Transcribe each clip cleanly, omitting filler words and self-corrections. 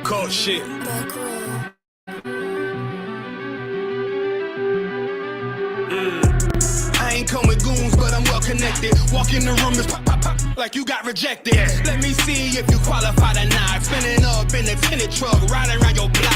Cold shit. I ain't come with goons, but I'm well connected. Walk in the room, it's pop, pop, pop, like you got rejected. Let me see if you qualify or not. Spinning up in a tinted truck, riding around your block.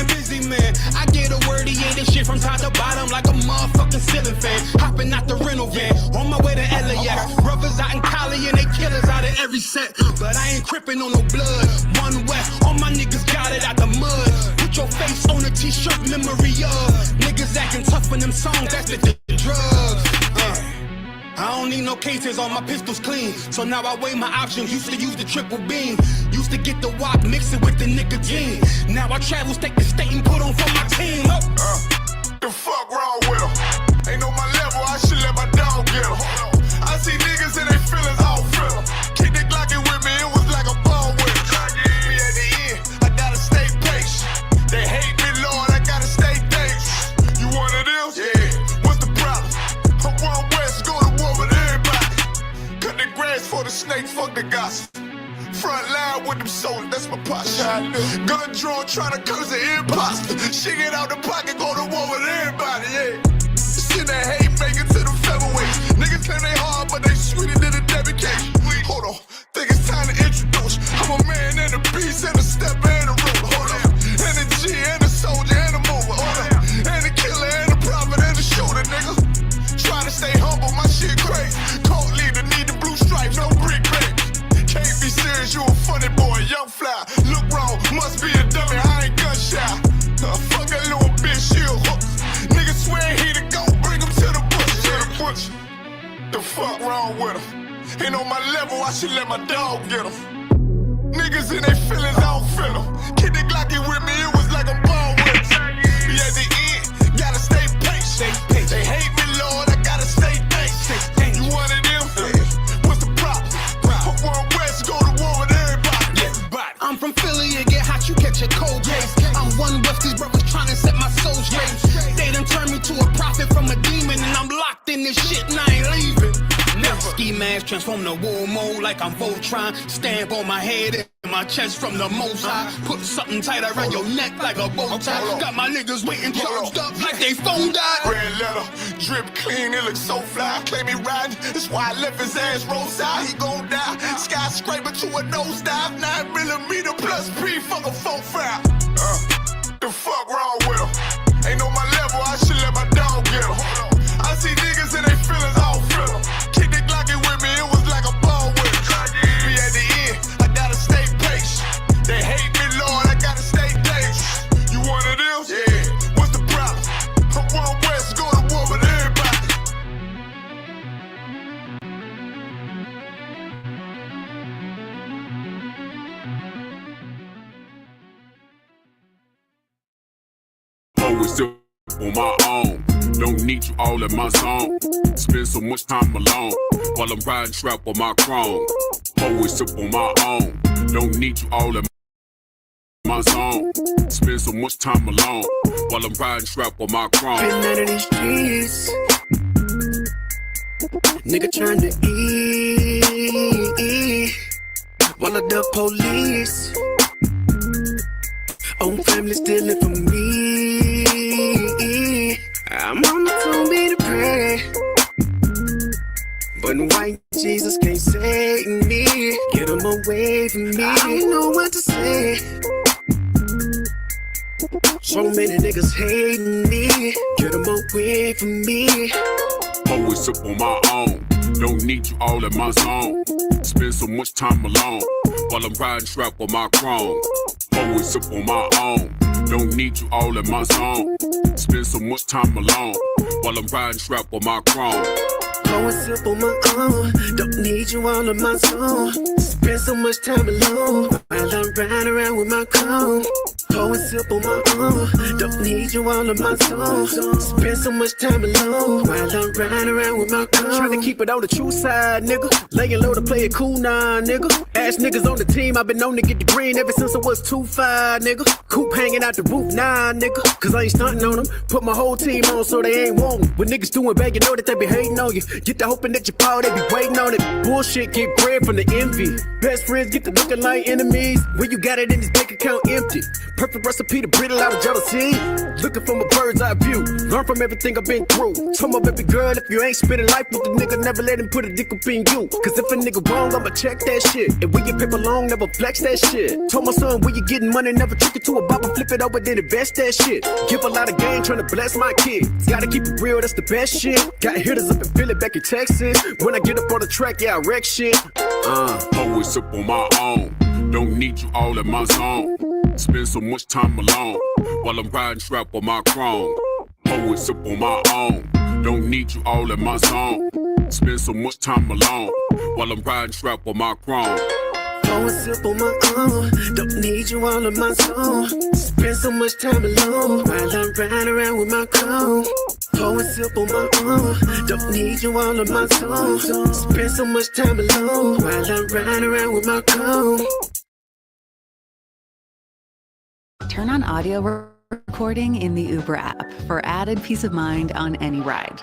Busy man, I get a word, he ain't this shit from top to bottom like a motherfucking ceiling fan. Hopping out the rental van, on my way to LAX. Brothers out in Cali and they killers out of every set. But I ain't crippin' on no blood. One West, all my niggas got it out the mud. Put your face on a t-shirt, memory of niggas acting tough in them songs, that's the drugs. I don't need no cases, all my pistols clean. So now I weigh my options, used to use the triple beam. Used to get the wop, mix it with the nicotine. Now I travel state to state and put on for my team. The fuck wrong with them? Ain't on my level, I should let my dog get them. I see niggas and they feelings all feel them. Keep the Glockin' with me, it was like a ball with them. Me at the end, I gotta stay patient. They hate me, Lord, I gotta stay dangerous. You one of them? Yeah. What's the problem? I'm one West, go to war with everybody. Cut the grass for the snakes, fuck the gossip. Front line with them soldiers, that's my posture. Gun drawn, trying to curse the imposter. Shit get out the pocket, go to war with everybody, yeah. Shit that hate, make it to the featherweights. Niggas claim they hard, but they sweeter than a dedication. Hold on, think it's time to introduce. I'm a man and a beast and a stepper and a ruler. Hold on, and a G and a soldier and a mover. Hold on, and a killer and a prophet and a shooter, nigga. Trying to stay humble, my shit crazy. Cold leader, need the blue stripes, no brick baby. Can't be serious, you a funny boy, young fly. Look wrong, must be a dummy, I ain't gun shy. Fuck that little bitch, she a hook. Niggas swear he the go, bring him to the bush. The fuck wrong with him? Ain't on my level, I should let my dog get him. Niggas in their feelings, I don't feel them. Kid the Glocky with me, it was like a ball with him. Be at the end, gotta stay patient. They hate me, Lord, I gotta stay patient. You one of them? What's the problem? I'm one West, go to war with everybody. I'm from Philly, it get hot, you catch a cold case. I'm one West, these brothers trying to set my soul straight. They done turned me to a prophet from a demon, and I'm locked in this shit and I ain't leaving. Ski mask transform to war mode like I'm Voltron. Stamp on my head and my chest from the most high. Put something tight around your neck like a bow tie. Got my niggas waiting charged up like they phone died. Red letter, drip clean, it looks so fly. Claim he riding, that's why I left his ass roadside. He gon' die, skyscraper to a nosedive. 9mm plus P, fuck a 4-5. The fuck wrong with him? Ain't on my level, I should let my dog get him. I see niggas and they feelings all feel them. Keep the Glocky with me, it was like a ball with him. Be at the end, I gotta stay patient. They hate me, Lord, I gotta stay dangerous. You one of them? Yeah. What's the problem? I'm one West, go to war with everybody. Always up on my own. Don't need you all in my zone. Spend so much time alone while I'm riding trap on my chrome. Always up on my own. Don't need you all in my zone. Spend so much time alone while I'm riding trap on my chrome. Been out of these streets, nigga trying to eat while I duck police. Own family stealing from me. I'm on the phone, be to pray, but white Jesus can't save me. Get him away from me. I don't know what to say. So many niggas hating me. Get him away from me. Always up on my own. Don't need you all in my zone. Spend so much time alone while I'm riding trap on my chrome. Always up on my own. Don't need you all in my zone. Spend so much time alone while I'm riding trap on my chrome. Always up on my own. Don't need you all in my zone. Spend so much time alone while I'm riding around with my chrome. Pour and sip on my own. Don't need you all in my zone. Spend so much time alone while I'm riding around with my car. Trying to keep it on the true side, nigga. Laying low to play it cool now, nigga. Ass niggas on the team, I've been known to get the green ever since I was 2'5", nigga. Coop hanging out the roof, nah, nigga. Cause I ain't stunting on them. Put my whole team on so they ain't wantin'. When niggas doing bad, you know that they be hating on you. Get the hoping that you fall, they be waiting on it. Bullshit get bread from the envy. Best friends get to looking like enemies. When you got it in this bank account empty. Perfect recipe to brittle out of jealousy. Looking from a bird's eye view. Learn from everything I've been through. Told my baby girl, if you ain't spending life with the nigga, never let him put a dick up in you. Cause if a nigga wrong, I'ma check that shit. And when you paper long, never flex that shit. Told my son, when you getting money, never trick it to a bopper, flip it over, then invest that shit. Give a lot of game, trying to bless my kids. Gotta keep it real, that's the best shit. Got hitters up in Philly, back in Texas. When I get up on the track, yeah, I wreck shit. Always sip on my own. Don't need you all in my zone. Spend so much time alone while I'm riding strap on my chrome. Always sip on my own. Don't need you all in my zone. Spend so much time alone while I'm riding strap on my chrome. Pour and sip on my own. Don't need you all in my zone. Spend so much time alone while I'm riding around with my chrome. Pour and sip on my own. Don't need you all in my zone. Spend so much time alone while I'm riding around with my chrome. Turn on audio recording in the Uber app for added peace of mind on any ride.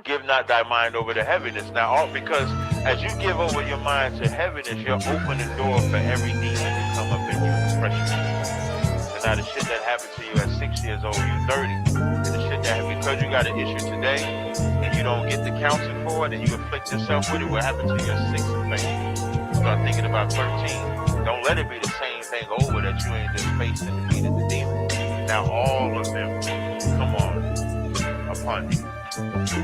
Give not thy mind over to heaviness. Now, all because as you give over your mind to heaviness, you're opening the door for every demon to come up in you and pressure you. So now the shit that happened to you at 6 years old, you're 30. And the shit that, because you got an issue today, and you don't get the counseling for it, and you afflict yourself with it, what happened to your 6th effect? You start thinking about 13. Don't let it be the same thing over that you ain't just faced and defeated the demon. Now all of them come on upon you.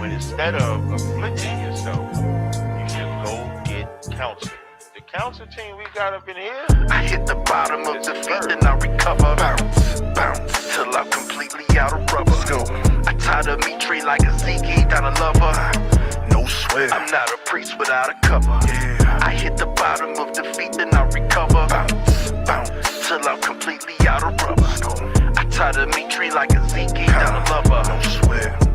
When instead of afflicting yourself, you should go get counseling. The counsel team we got up in here. I hit the bottom of the feet, then I recover. Bounce, bounce, till I'm completely out of rubber. Let's go. I tie the meat tree like a Zeke down a lover. No sweat. I'm not a priest without a cover. Yeah. I hit the bottom of the feet, then I recover. Bounce, bounce, till I'm completely out of rubber. Let's go. I tie the meat tree like a Zeke down a lover. No sweat.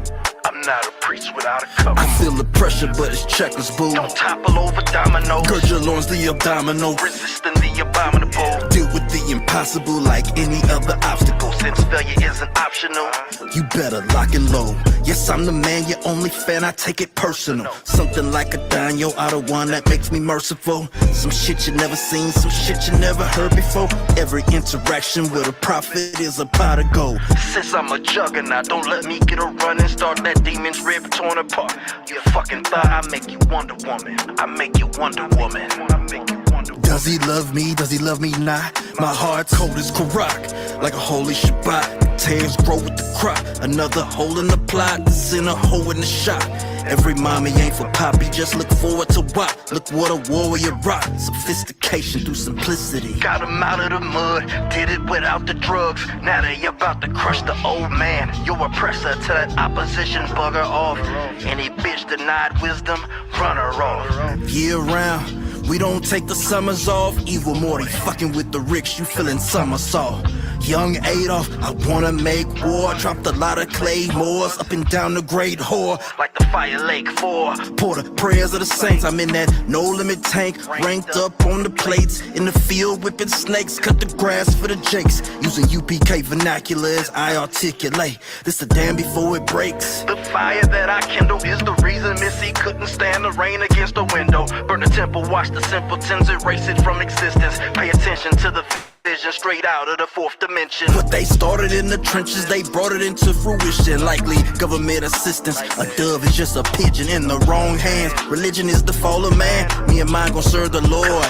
I'm not a priest without a cover. I feel the pressure, but it's checkers, boo. Don't topple over dominoes. Gird your loins, the abdominal. Resisting the abominable. Deal with the impossible like any other obstacle. Since failure isn't optional. You better lock and low. Yes, I'm the man, your only fan, I take it personal. Something like a Daniel out of one that makes me merciful. Some shit you never seen, some shit you never heard before. Every interaction with a prophet is a pot of gold. Since I'm a juggernaut, don't let me get a run and start that demon's rib torn apart. You fucking thought I make you Wonder Woman. I make you Wonder Woman. I make you Wonder Woman. Does he love me? Does he love me not? My heart's cold as Karak, like a holy Shabbat. Tears grow with the crop. Another hole in the plot, the sinner hole in the shot. Every mommy ain't for poppy, just look forward to what? Look what a warrior rock. Sophistication through simplicity. Got him out of the mud, did it without the drugs. Now they about to crush the old man. Your oppressor to that opposition, bugger off. Any bitch denied wisdom, run her off. Year round, we don't take the summers off. Evil Morty fucking with the ricks, you feeling somersault. Young Adolf, I wanna make war. Dropped a lot of claymores up and down the great whore. Like the Fire Lake 4. Pour the prayers of the saints. I'm in that no limit tank, ranked up on the plates. In the field whipping snakes, cut the grass for the jakes. Using UPK vernacular as I articulate. This the dam before it breaks. The fire that I kindle is the reason Missy couldn't stand the rain against the window. Burn the temple, watch the simpletons erase it from existence. Pay attention to the vision straight out of the fourth dimension. What they started in the trenches, they brought it into fruition. Likely government assistance. A dove is just a pigeon in the wrong hands. Religion is the fall of man. Me and mine gon' serve the Lord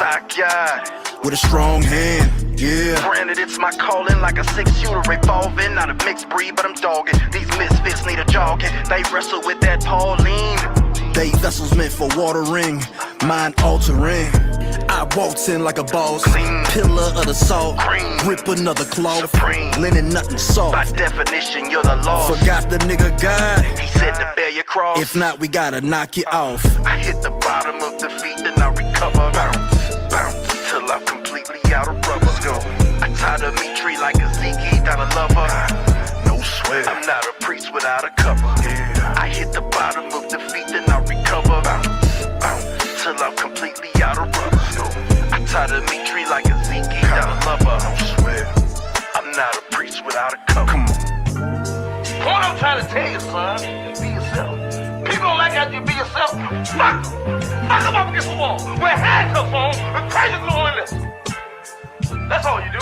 with a strong hand. Yeah. Granted, it's my calling like a 6-shooter revolving. Not a mixed breed, but I'm dogging. These misfits need a jogging. They wrestle with that Pauline. They vessels meant for watering, mind altering. I waltz in like a boss, pillar of the salt, rip another cloth, linen nothing soft. By definition, you're the law. Forgot the nigga God, he said to bear your cross. If not, we gotta knock you off. I hit the bottom of the feet, then I recover. Bounce, bounce, till I'm completely out of rubber. Go. I tied a meat tree like a Zeke, not a lover. No sweat, I'm not a priest without a cover. Yeah. I hit the bottom of the feet, then I recover. Bounce, bounce, till I'm completely out of rubber. I tied a meat tree like a Zeke, not a lover. No sweat, I'm not a priest without a cover. Come on. What I'm trying to tell you, son, is be yourself. People don't like how you be yourself. Knock them up against the wall. Wear handcuffs on and crazy glue in this. That's all you do.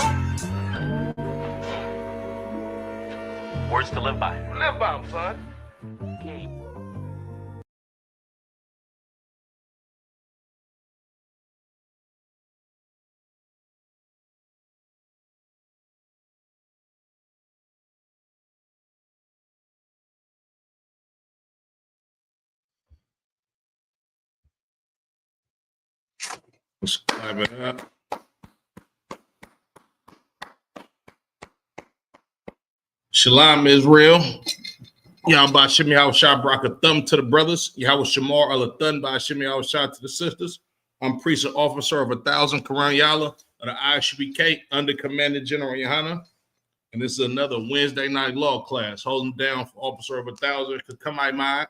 Words to live by. Live by them, son. Let's clap it up. Shalom Israel. Yahweh Shemi Hawashah Barak a thumb to the brothers. Yahweh Shamar Alathun by Shemi Hawashah to the sisters. I'm priest and officer of 1,000 Quran Yala of the ISBK under Commander General Yohana. And this is another Wednesday night law class holding down for officer of 1,000. Come my mind.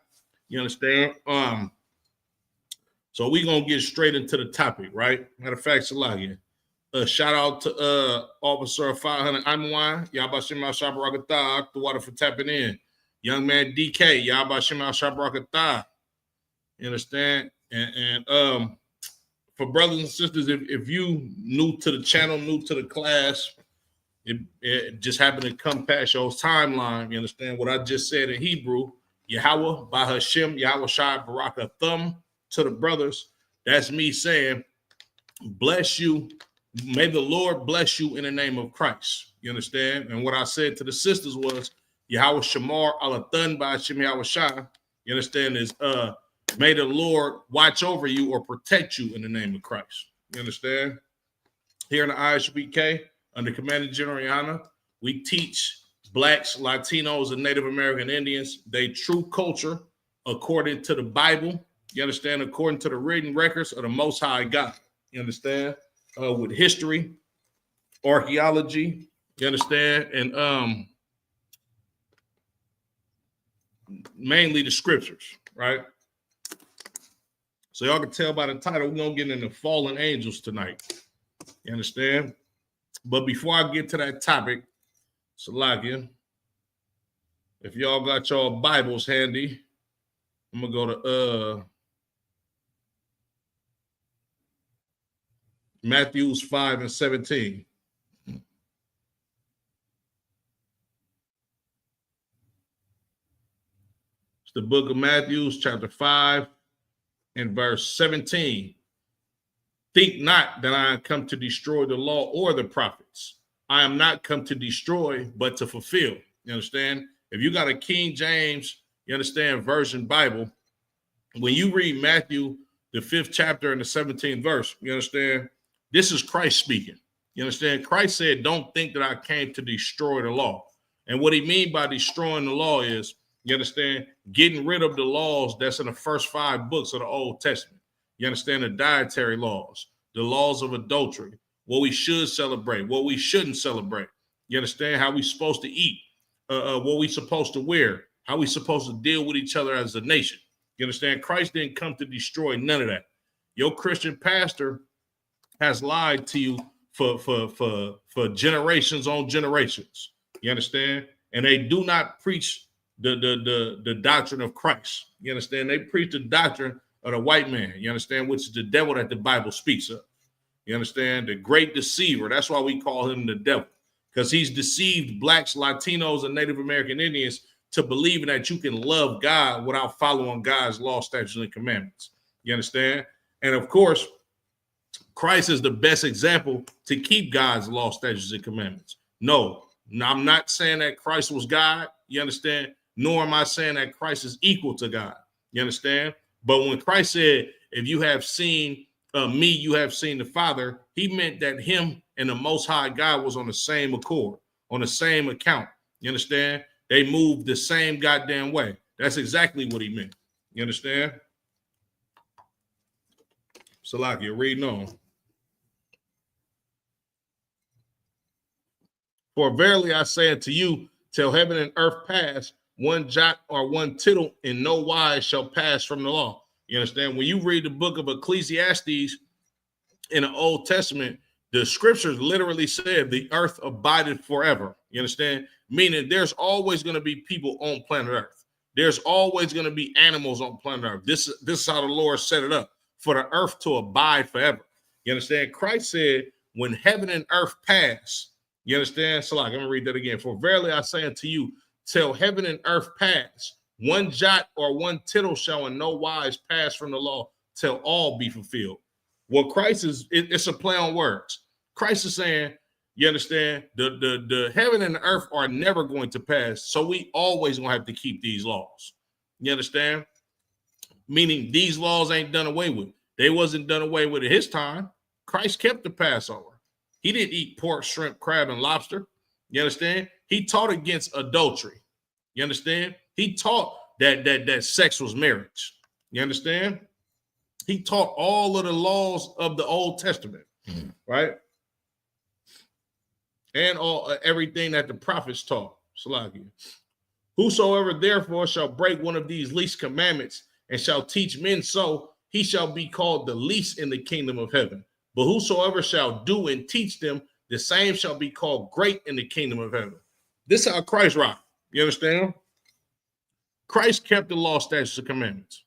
You understand? So we're gonna get straight into the topic, right? Matter of fact, Salagia. Shout out to Officer 500 Imwan, Yabashim Al Shabarakatah, the water for tapping in. Young man DK, Yabashim Al Shabarakatah. You understand? And for brothers and sisters, if you new to the channel, new to the class, it just happened to come past your timeline. You understand what I just said in Hebrew? Yahweh, by Hashem, Yahweh Shai Baraka thumb to the brothers. That's me saying, bless you. May the Lord bless you in the name of Christ. You understand? And what I said to the sisters was, Yahweh Shamar Alathun by Hashem Yahweh Shai. You understand? Is may the Lord watch over you or protect you in the name of Christ. You understand? Here in the ISBK, under Commander General Yana, we teach Blacks, Latinos, and Native American Indians their true culture according to the Bible. You understand? According to the written records of the Most High God. You understand? With history, archaeology, you understand? And mainly the scriptures, right? So y'all can tell by the title, we're going to get into fallen angels tonight. You understand? But before I get to that topic, Salakia, if y'all got your Bibles handy, I'm going to go to Matthew 5:17. It's the book of Matthew, chapter 5, and verse 17. Think not that I am come to destroy the law or the prophets. I am not come to destroy, but to fulfill. You understand? If you got a King James, you understand, version Bible, when you read Matthew, the 5th chapter and the 17th verse, you understand? This is Christ speaking. You understand? Christ said, don't think that I came to destroy the law. And what he mean by destroying the law is, you understand, getting rid of the laws that's in the first 5 books of the Old Testament. You understand? The dietary laws, the laws of adultery, what we should celebrate, what we shouldn't celebrate. You understand? How we supposed to eat, what we supposed to wear, how we supposed to deal with each other as a nation. You understand? Christ didn't come to destroy none of that. Your Christian pastor has lied to you for generations on generations. You understand? And they do not preach the doctrine of Christ. You understand? They preach the doctrine of the white man. You understand? Which is the devil that the Bible speaks of. You understand? The great deceiver. That's why we call him the devil, because he's deceived Blacks, Latinos, and Native American Indians to believing that you can love God without following God's law, statutes, and commandments. You understand? And of course, Christ is the best example to keep God's law, statutes, and commandments. No, I'm not saying that Christ was God. You understand? Nor am I saying that Christ is equal to God. You understand? But when Christ said, if you have seen me, you have seen the Father, he meant that him and the Most High God was on the same accord, on the same account. You understand? They moved the same goddamn way. That's exactly what he meant. You understand? Salakia, reading on. For verily I say unto you, till heaven and earth pass, one jot or one tittle in no wise shall pass from the law. You understand? When you read the book of Ecclesiastes in the Old Testament, the scriptures literally said the earth abideth forever. You understand? Meaning there's always going to be people on planet Earth. There's always going to be animals on planet Earth. This is how the Lord set it up, for the earth to abide forever. You understand? Christ said, when heaven and earth pass, you understand? So like, I'm going to read that again. For verily I say unto you, till heaven and earth pass, one jot or one tittle shall in no wise pass from the law till all be fulfilled. Well, Christ is, it's a play on words. Christ is saying, you understand, the heaven and the earth are never going to pass, so we always going to have to keep these laws. You understand? Meaning these laws ain't done away with. They wasn't done away with at his time. Christ kept the Passover. He didn't eat pork, shrimp, crab, and lobster. You understand? He taught against adultery. You understand? He taught that sex was marriage. You understand? He taught all of the laws of the Old Testament, right? And everything that the prophets taught. Salakia. Whosoever therefore shall break one of these least commandments and shall teach men so, he shall be called the least in the kingdom of heaven. But whosoever shall do and teach them, the same shall be called great in the kingdom of heaven. This is how Christ rocked. You understand? Christ kept the law, statutes, and commandments.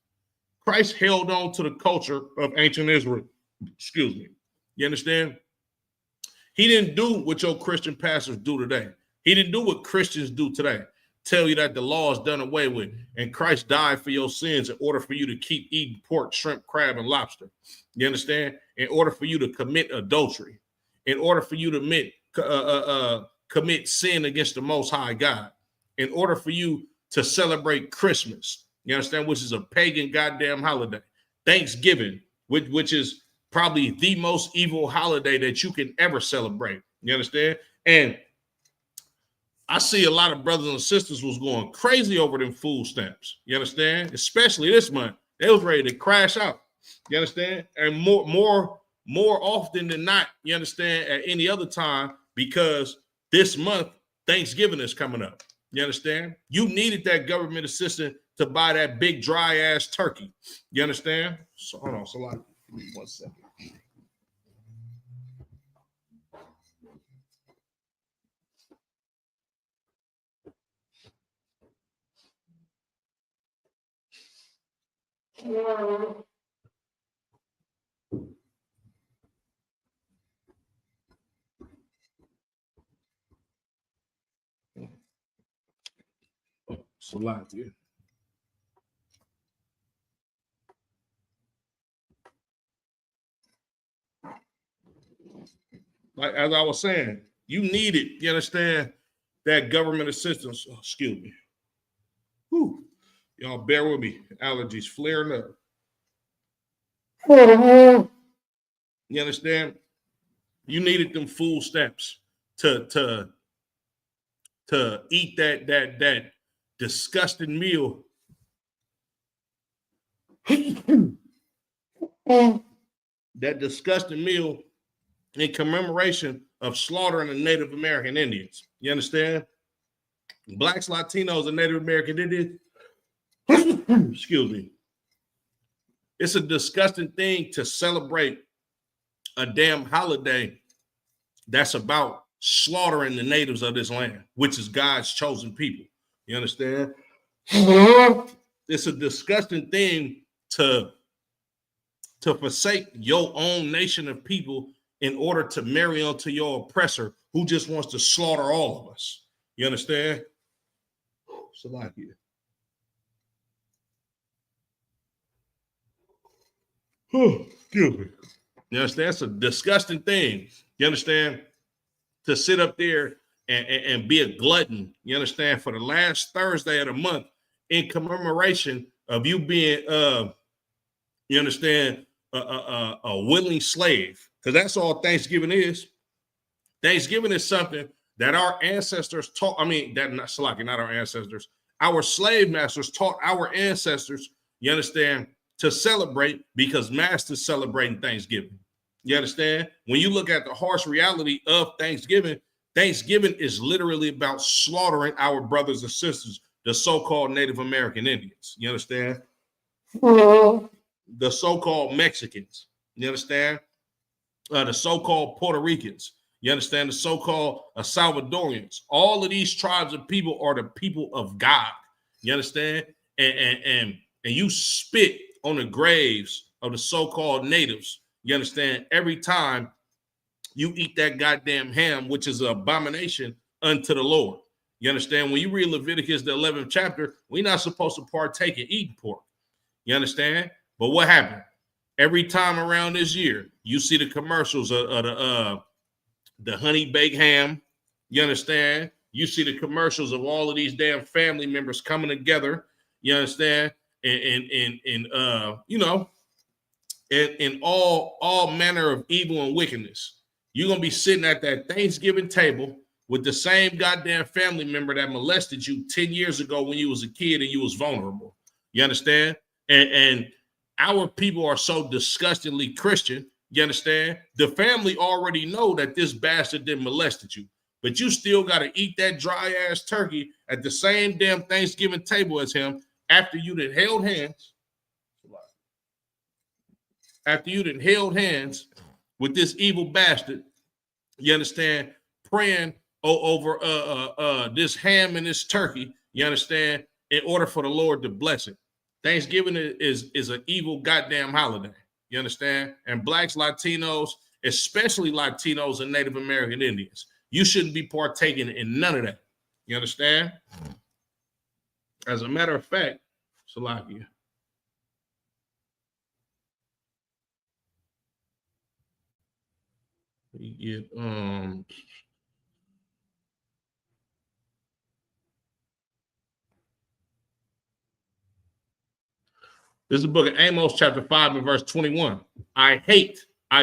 Christ held on to the culture of ancient Israel. Excuse me. You understand? He didn't do what your Christian pastors do today. He didn't do what Christians do today. Tell you that the law is done away with and Christ died for your sins in order for you to keep eating pork, shrimp, crab, and lobster. You understand? In order for you to commit adultery, in order for you to commit sin against the Most High God, in order for you to celebrate Christmas, you understand, which is a pagan goddamn holiday. Thanksgiving, which is probably the most evil holiday that you can ever celebrate. You understand? And I see a lot of brothers and sisters was going crazy over them food stamps. You understand? Especially this month. They was ready to crash out. You understand? And more often than not, you understand, at any other time, because this month, Thanksgiving is coming up. You understand? You needed that government assistance to buy that big dry ass turkey. You understand? So hold on, so like 1 second. It's a lot, yeah. Like as I was saying, you need it. You understand that government assistance? Oh, excuse me. Whew. Y'all bear with me. Allergies flaring up. You understand? You needed them food stamps to eat that disgusting meal. That disgusting meal in commemoration of slaughtering the Native American Indians. You understand? Blacks, Latinos, and Native American Indians. Excuse me. It's a disgusting thing to celebrate a damn holiday that's about slaughtering the natives of this land, which is God's chosen people. You understand? It's a disgusting thing to forsake your own nation of people in order to marry unto your oppressor who just wants to slaughter all of us. You understand? Salakia. Excuse me. You understand? It's a disgusting thing. You understand? To sit up there and be a glutton, you understand, for the last Thursday of the month in commemoration of you being, you understand, a willing slave, because that's all Thanksgiving is. Thanksgiving is something that our ancestors taught. I mean, that not Salaki, not our ancestors. Our slave masters taught our ancestors, you understand, to celebrate because masters celebrating Thanksgiving. You understand? When you look at the harsh reality of Thanksgiving, Thanksgiving is literally about slaughtering our brothers and sisters, the so-called Native American Indians. You understand? The so-called Mexicans. You understand? The so-called Puerto Ricans. You understand? The so-called Salvadorians. All of these tribes of people are the people of God. You understand? And you spit on the graves of the so-called natives. You understand? Every time you eat that goddamn ham, which is an abomination unto the Lord. You understand? When you read Leviticus, the 11th chapter, we're not supposed to partake in eating pork. You understand? But what happened? Every time around this year, you see the commercials of the honey baked ham. You understand? You see the commercials of all of these damn family members coming together. You understand? And you know, in all manner of evil and wickedness. You're going to be sitting at that Thanksgiving table with the same goddamn family member that molested you 10 years ago when you was a kid and you was vulnerable. You understand? And our people are so disgustingly Christian. You understand? The family already know that this bastard didn't molested you, but you still got to eat that dry ass turkey at the same damn Thanksgiving table as him after you done held hands. After you done held hands with this evil bastard, you understand, praying over this ham and this turkey, you understand, in order for the Lord to bless it. Thanksgiving is an evil goddamn holiday, you understand? And blacks, Latinos, especially Latinos and Native American Indians, you shouldn't be partaking in none of that, you understand? As a matter of fact, Salakia, we get this is the book of Amos, chapter 5 and verse 21. I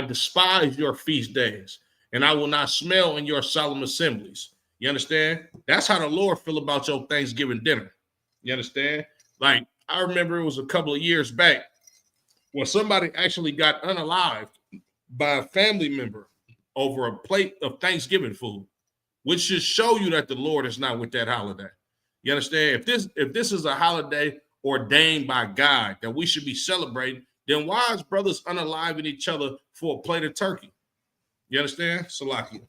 despise your feast days, and I will not smell in your solemn assemblies. You understand? That's how the Lord feel about your Thanksgiving dinner. You understand? Like, I remember it was a couple of years back when somebody actually got unalived by a family member over a plate of Thanksgiving food, which should show you that the Lord is not with that holiday. You understand? If this is a holiday ordained by God that we should be celebrating, then why is brothers unaliving each other for a plate of turkey? You understand? Salakia.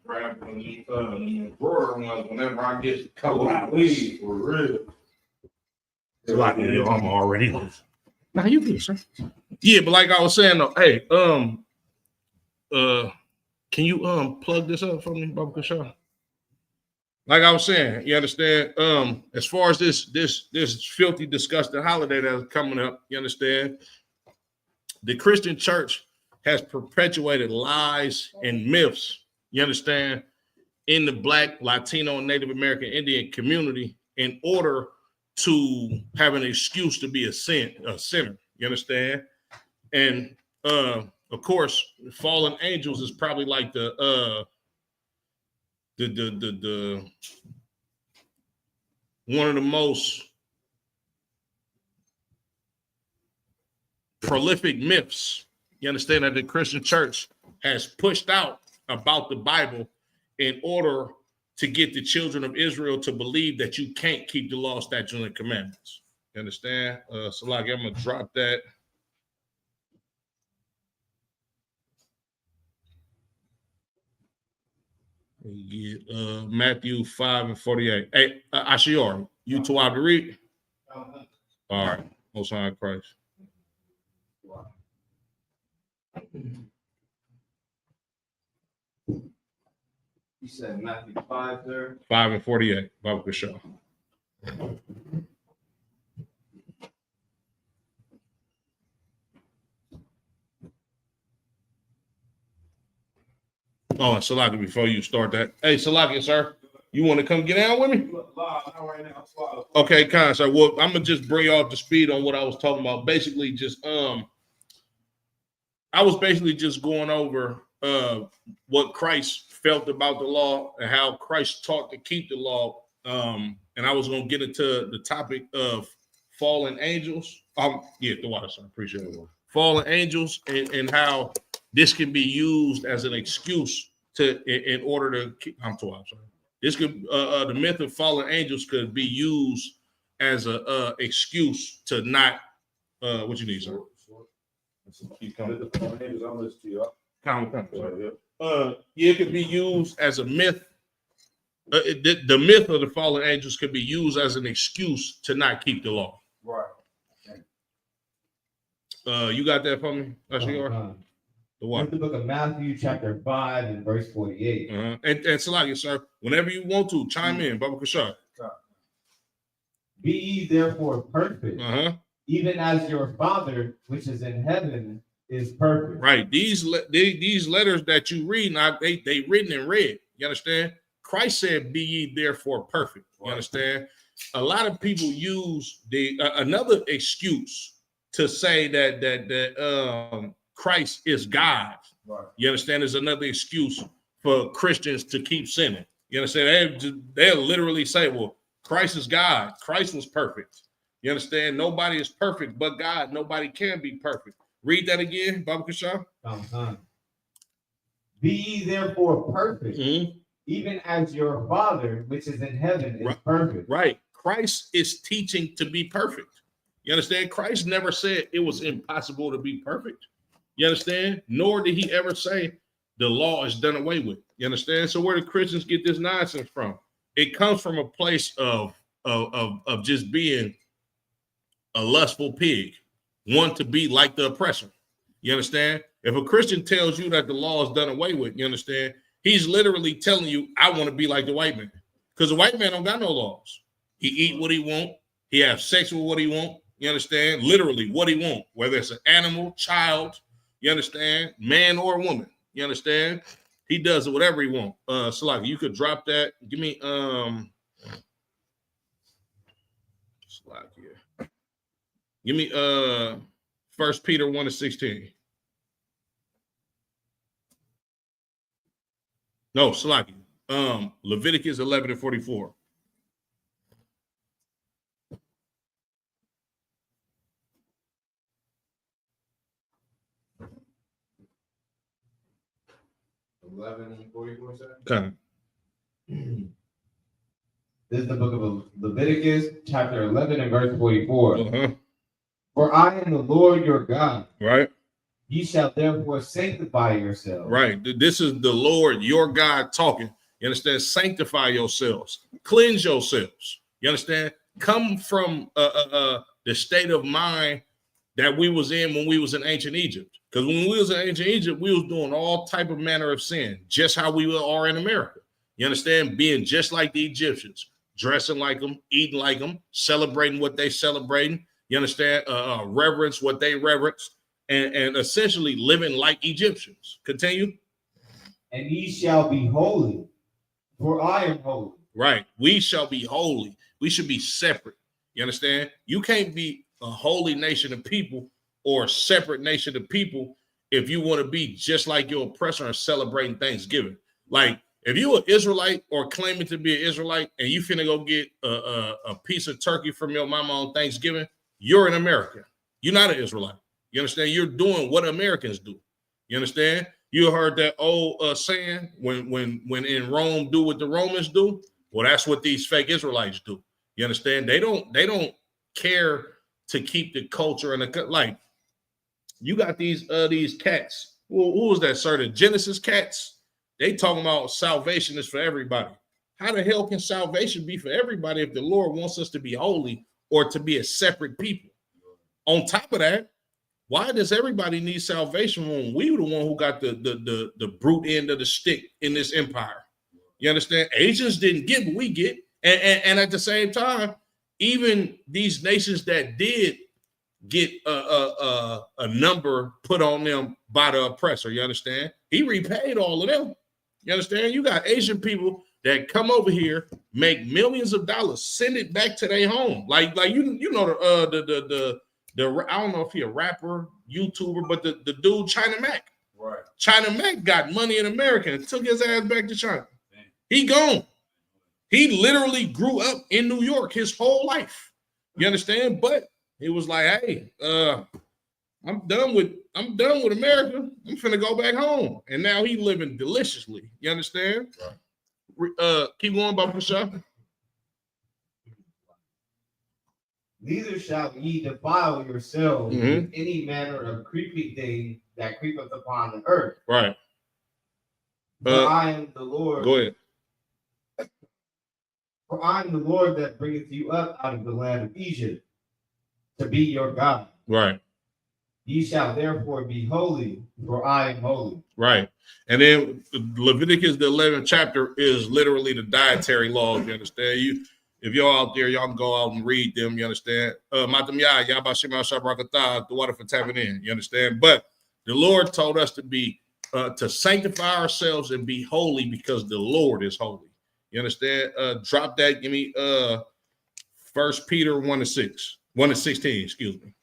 Grab one of these broader ones whenever I get a couple of leaves for real. It's like I'm already loose. Now you good, sir. Yeah, but like I was saying though, hey, can you plug this up for me, Baba Kashar? Like I was saying, you understand? As far as this filthy, disgusting holiday that's coming up, you understand? The Christian church has perpetuated lies and myths, you understand, in the Black, Latino, and Native American Indian community in order to have an excuse to be a sinner, you understand? And of course, fallen angels is probably like the one of the most prolific myths, you understand, that the Christian church has pushed out about the Bible in order to get the children of Israel to believe that you can't keep the law, statutes, and commandments. You understand? So like I'm gonna drop that. We get Matthew 5 and 48. Hey, Ashior, you too out to read? All right. Most High Christ. You said Matthew 5 there. 5 and 48. Baba Kashaw. Oh, and Salaki, before you start that. Hey, Salaki, sir, you want to come get down with me? Okay, kind sir. Well, I'm gonna just bring you up to speed on what I was talking about. Basically, just I was basically just going over what Christ felt about the law and how Christ taught to keep the law. And I was gonna get into the topic of fallen angels. Yeah, the water, sir. Appreciate it. Fallen angels and how this can be used as an excuse in order to keep. I'm sorry. This could the myth of fallen angels could be used as a excuse to not what you need, sir. Yeah, it could be used as a myth. The myth of the fallen angels could be used as an excuse to not keep the law. Right. You got that for me? That's yours. The what? The book of Matthew, chapter 5, and verse 48. And Salaki, sir, whenever you want to, chime in, Baba Kashar. Be ye therefore perfect, even as your Father which is in heaven is perfect. Right. These letters that you read, now they written in red. You understand? Christ said, "Be ye therefore perfect." You understand? A lot of people use the another excuse to say that Christ is God. Right. You understand? There's another excuse for Christians to keep sinning. You understand? They'll literally say, well, Christ is God. Christ was perfect. You understand? Nobody is perfect but God. Nobody can be perfect. Read that again, Baba Kashaw. Be ye therefore perfect, even as your Father which is in heaven is perfect. Right. Christ is teaching to be perfect. You understand? Christ never said it was impossible to be perfect. You understand? Nor did he ever say the law is done away with. You understand? So where do Christians get this nonsense from? It comes from a place of just being a lustful pig, want to be like the oppressor. You understand? If a Christian tells you that the law is done away with, you understand? He's literally telling you, I want to be like the white man. Because the white man don't got no laws. He eat what he want. He have sex with what he want. You understand? Literally what he want, whether it's an animal, child, you understand? Man or woman. You understand? He does whatever he wants. Salaki, you could drop that. Give me Salaki. Give me 1 Peter 1:16. No, Salaki. Leviticus 11:44. Okay. This is the book of Leviticus, chapter 11 and verse 44. For I am the Lord your God. Right. Ye shall therefore sanctify yourselves. Right. This is the Lord your God talking. You understand? Sanctify yourselves. Cleanse yourselves. You understand? Come from the state of mind that we was in when we was in ancient Egypt. Because when we was in ancient Egypt, we was doing all type of manner of sin, just how we are in America. You understand? Being just like the Egyptians, dressing like them, eating like them, celebrating what they celebrating. You understand? Reverence what they reverence, and essentially living like Egyptians. Continue. And ye shall be holy, for I am holy. Right. We shall be holy. We should be separate. You understand? You can't be a holy nation of people or a separate nation of people if you want to be just like your oppressor and celebrating Thanksgiving. Like, if you an Israelite or claiming to be an Israelite and you finna go get a piece of turkey from your mama on Thanksgiving, you're an American. You're not an Israelite. You understand? You're doing what Americans do. You understand? You heard that old saying, when in Rome, do what the Romans do. Well, that's what these fake Israelites do. You understand? They don't care to keep the culture and the like. You got these cats. Who was that, sir? The Genesis cats. They talking about salvation is for everybody. How the hell can salvation be for everybody if the Lord wants us to be holy or to be a separate people. On top of that, why does everybody need salvation when we were the one who got the brute end of the stick in this empire? You understand? Asians didn't get what we get. And at the same time, even these nations that did get a number put on them by the oppressor, you understand? He repaid all of them. You understand? You got Asian people that come over here, make millions of dollars, send it back to their home. Like you know the I don't know if he a rapper, YouTuber, but the dude China Mac. Right. China Mac got money in America and took his ass back to China. Man. He gone. He literally grew up in New York his whole life. You understand? But he was like, hey, I'm done with America. I'm finna go back home. And now he living deliciously. You understand? Right. Keep going, Baba Shah. Neither shall ye defile yourselves with any manner of creeping thing that creepeth upon the earth. Right. For I am the Lord. Go ahead. For I am the Lord that bringeth you up out of the land of Egypt to be your God. Right. Ye shall therefore be holy, for I am holy. Right. And then Leviticus, the 11th chapter, is literally the dietary laws. You understand? If y'all out there, y'all can go out and read them. You understand? The water for tapping in. You understand? But the Lord told us to sanctify ourselves and be holy because the Lord is holy. You understand? Drop that. Give me 1 Peter 1:16. Excuse me.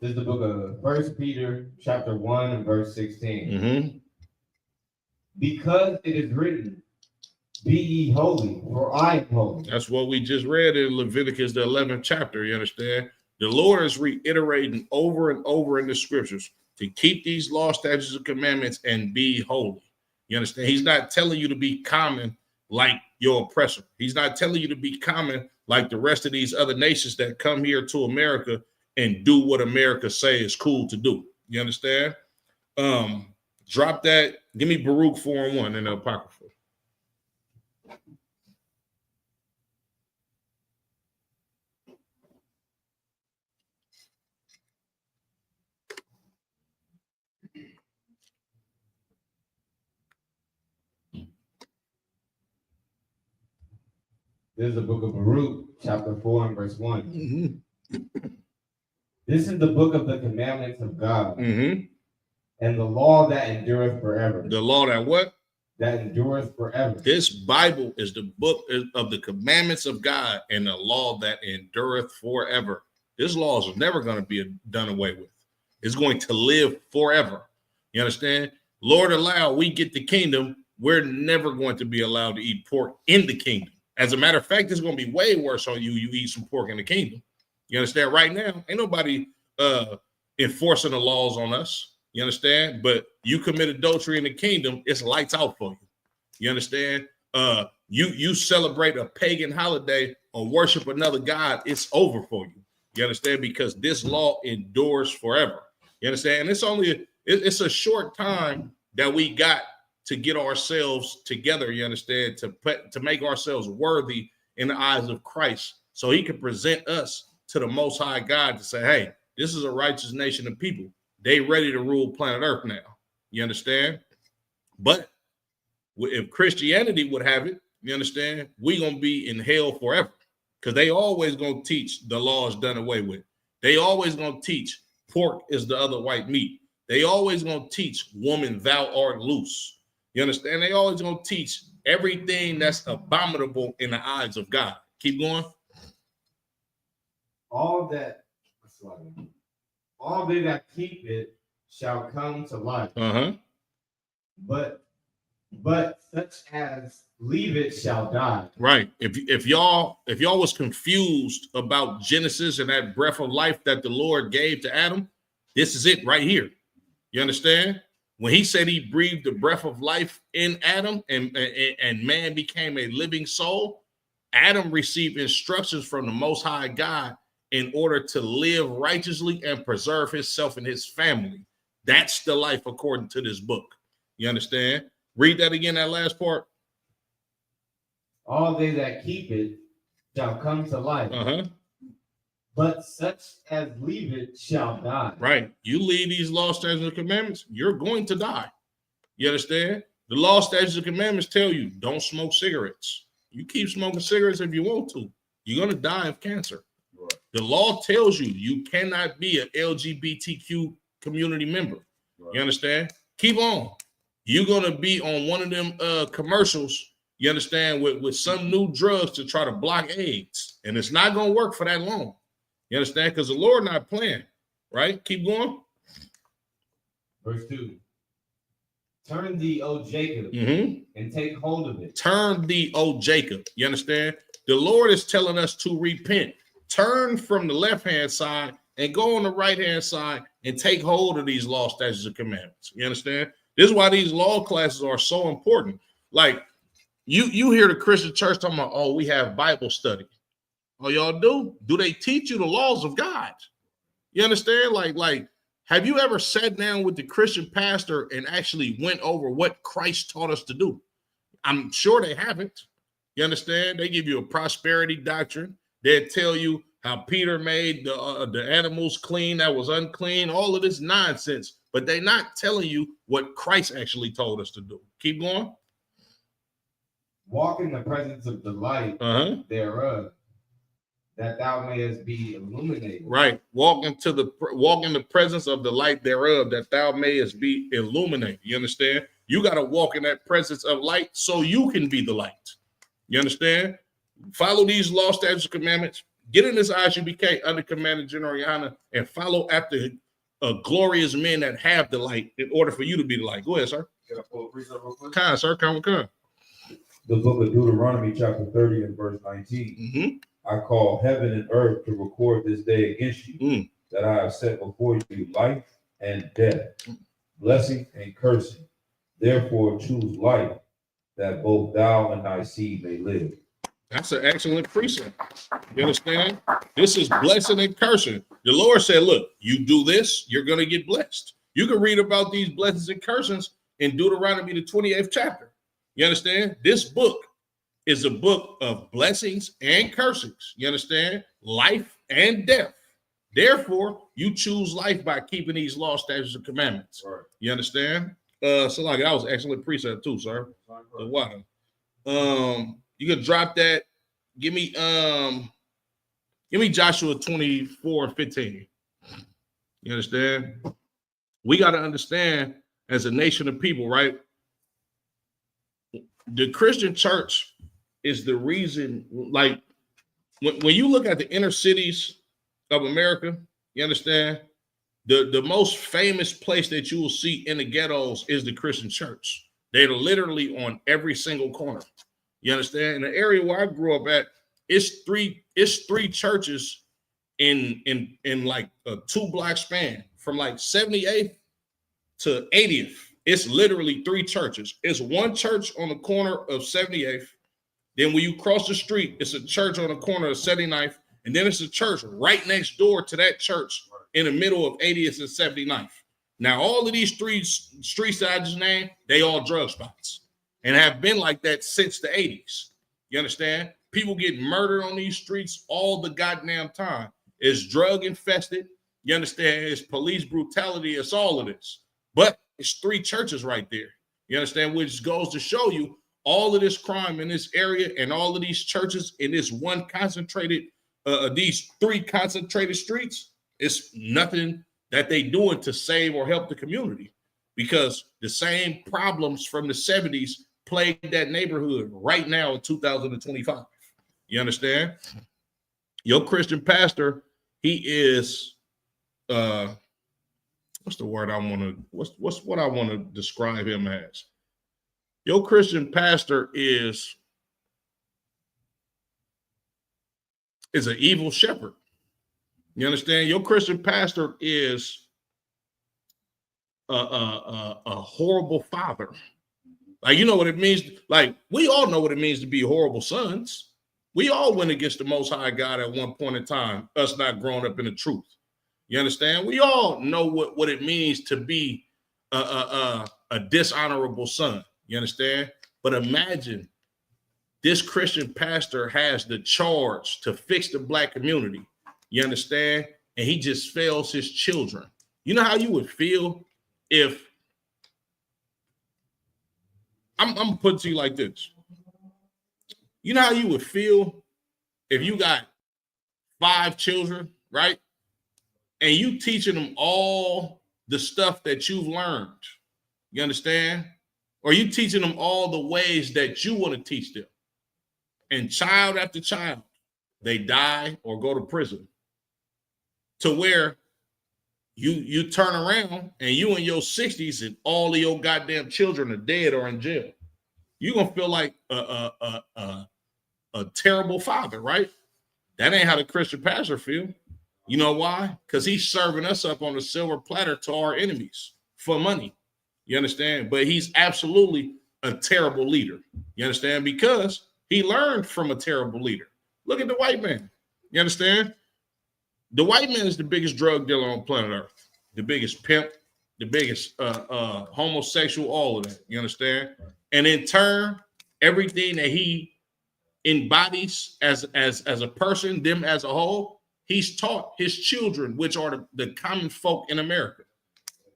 This is the book of 1 Peter chapter 1 and verse 16. Because it is written, be ye holy, for I am holy. That's what we just read in Leviticus, the 11th chapter. You understand? The Lord is reiterating over and over in the scriptures to keep these law, statutes, and commandments and be holy. You understand? He's not telling you to be common like your oppressor. He's not telling you to be common like the rest of these other nations that come here to America and do what America say is cool to do. You understand? Drop that. Give me Baruch 4:1 in the Apocrypha. This is the book of Baruch, chapter 4 and verse 1. This is the book of the commandments of God and the law that endureth forever. The law that what? That endureth forever. This Bible is the book of the commandments of God and the law that endureth forever. This law is never going to be done away with. It's going to live forever. You understand? Lord allow we get the kingdom. We're never going to be allowed to eat pork in the kingdom. As a matter of fact, it's going to be way worse on you. You eat some pork in the kingdom. You understand? Right now, ain't nobody enforcing the laws on us. You understand? But you commit adultery in the kingdom, it's lights out for you. You understand? You celebrate a pagan holiday or worship another god, it's over for you. You understand? Because this law endures forever. You understand? And it's a short time that we got to get ourselves together. You understand? To make ourselves worthy in the eyes of Christ, so He can present us to the Most High God to say, hey, this is a righteous nation of people. They ready to rule planet Earth now. You understand? But if Christianity would have it, you understand, we going to be in hell forever because they always going to teach the law is done away with. They always going to teach pork is the other white meat. They always going to teach woman, thou art loose. You understand? They always going to teach everything that's abominable in the eyes of God. Keep going. All they that keep it shall come to life. But such as leave it shall die. Right. If y'all was confused about Genesis and that breath of life that the Lord gave to Adam, this is it right here. You understand? When He said He breathed the breath of life in Adam and man became a living soul, Adam received instructions from the Most High God in order to live righteously and preserve himself and his family. That's the life according to this book. You understand? Read that again, that last part. All they that keep it shall come to life. But such as leave it shall die. Right. You leave these laws, statutes, and commandments, you're going to die. You understand? The law, statutes, and commandments tell you don't smoke cigarettes. You keep smoking cigarettes if you want to. You're going to die of cancer. Right. The law tells you you cannot be an LGBTQ community member. Right. You understand? Keep on. You're going to be on one of them commercials, you understand, with some new drugs to try to block AIDS. And it's not going to work for that long. You understand? Because the Lord not playing, right? Keep going. Verse 2. Turn thee, O Jacob, and take hold of it. Turn thee, O Jacob. You understand? The Lord is telling us to repent. Turn from the left-hand side and go on the right-hand side and take hold of these law, statutes, and commandments. You understand? This is why these law classes are so important. Like, you hear the Christian church talking about, oh, we have Bible study. Oh, y'all do? Do they teach you the laws of God? You understand? Like, have you ever sat down with the Christian pastor and actually went over what Christ taught us to do? I'm sure they haven't. You understand? They give you a prosperity doctrine. They'll tell you how Peter made the animals clean that was unclean, all of this nonsense, but they're not telling you what Christ actually told us to do. Keep going. Walk in the presence of the light thereof, that thou mayest be illuminated. Right. Walk in the presence of the light thereof, that thou mayest be illuminated. You understand? You got to walk in that presence of light so you can be the light. You understand? Follow these law, statutes, and commandments. Get in this ISUBK under Commander General Yana and follow after glorious men that have the light in order for you to be the light. Go ahead, sir. Can I pull a precept real quick? Come, sir. Come. The book of Deuteronomy, chapter 30 and verse 19. I call heaven and earth to record this day against you, that I have set before you life and death, blessing and cursing. Therefore choose life, that both thou and thy seed may live. That's an excellent precept. You understand? This is blessing and cursing. The Lord said, look, you do this, you're going to get blessed. You can read about these blessings and cursings in Deuteronomy, the 28th chapter. You understand? This book is a book of blessings and cursings. You understand? Life and death. Therefore, you choose life by keeping these law, statutes, and commandments. Right. You understand? So like that was an excellent precept too, sir. Wow. You can drop that. Give me Joshua 24:15. You understand? We got to understand as a nation of people, right? The Christian church is the reason, like, when you look at the inner cities of America, you understand, the most famous place that you will see in the ghettos is the Christian church. They're literally on every single corner. You understand? In the area where I grew up at, it's three churches in like a 2-block span from like 78th to 80th. It's literally 3 churches. It's one church on the corner of 78th. Then when you cross the street, it's a church on the corner of 79th. And then it's a church right next door to that church in the middle of 80th and 79th. Now, all of these 3 streets that I just named, they all drug spots and have been like that since the 80s. You understand? People get murdered on these streets all the goddamn time. It's drug infested. You understand? It's police brutality. It's all of this. But it's 3 churches right there. You understand? Which goes to show you all of this crime in this area and all of these churches in this one concentrated, these 3 concentrated streets. It's nothing that they doing to save or help the community, because the same problems from the 70s plague that neighborhood right now in 2025. You understand? Your Christian pastor, he is what's the word I want to what's what I want to describe him as? Your Christian pastor is an evil shepherd. You understand? Your Christian pastor is a horrible father. Like, you know what it means? Like, we all know what it means to be horrible sons. We all went against the Most High God at one point in time, us not growing up in the truth. You understand? We all know what it means to be a dishonorable son. You understand? But imagine this Christian pastor has the charge to fix the black community. You understand? And he just fails his children. You know how you would feel if I'm gonna put it to you like this. You know how you would feel if you got 5 children, right? And you teaching them all the stuff that you've learned. You understand? Or you teaching them all the ways that you want to teach them. And child after child, they die or go to prison. To where you turn around and you in your 60s and all of your goddamn children are dead or in jail. You're gonna feel like a terrible father, right? That ain't how the Christian pastor feel. You know why? Because he's serving us up on a silver platter to our enemies for money. You understand? But he's absolutely a terrible leader. You understand? Because he learned from a terrible leader. Look at the white man. You understand? The white man is the biggest drug dealer on planet Earth, the biggest pimp, the biggest homosexual, all of that. You understand? And in turn, everything that he embodies as a person, them as a whole, he's taught his children, which are the common folk in America.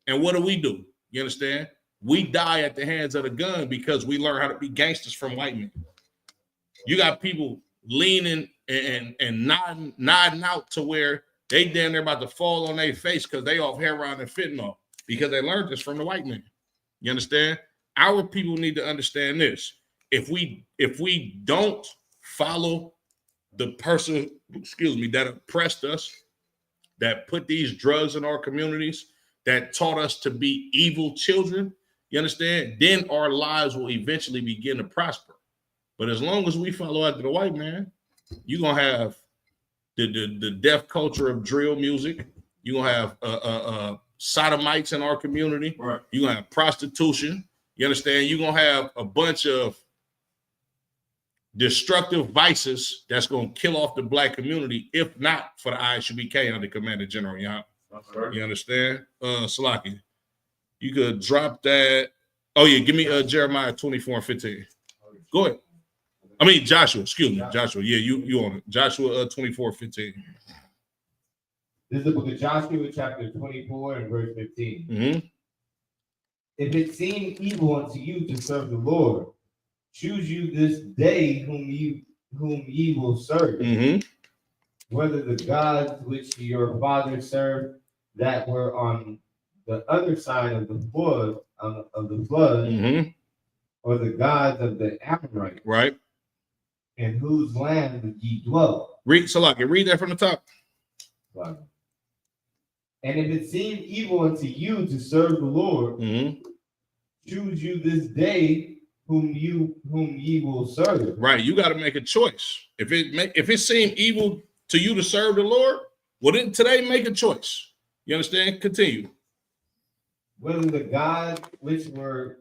And what do? You understand? We die at the hands of the gun because we learn how to be gangsters from white men. You got people leaning and nodding out to where they damn near about to fall on their face because they off heroin and fentanyl because they learned this from the white man. You understand? Our people need to understand this. If we don't follow the person, that oppressed us, that put these drugs in our communities, that taught us to be evil children, you understand? Then our lives will eventually begin to prosper. But as long as we follow after the white man, you're gonna have the deaf culture of drill music. You're gonna have sodomites in our community. Right. You're gonna have prostitution. You understand? You're gonna have a bunch of destructive vices that's gonna kill off the black community, if not for the ISUBK under Commander General Yap. You understand? Salaki, you could drop that. Oh yeah, give me Jeremiah 24:15. Go ahead. I mean Joshua, excuse me, Joshua. Yeah, you on it. Joshua 24:15. This is the book of Joshua, chapter 24 and verse 15. Mm-hmm. If it seem evil unto you to serve the Lord, choose you this day whom ye will serve. Mm-hmm. Whether the gods which your fathers served that were on the other side of the flood, Mm-hmm. or the gods of the Amorites, right? In whose land ye dwell. Read that from the top. And if it seem evil unto you to serve the Lord, mm-hmm. choose you this day whom ye will serve. Right, you got to make a choice. If it seemed evil to you to serve the Lord, well then today make a choice. You understand? Continue. Whether the gods which your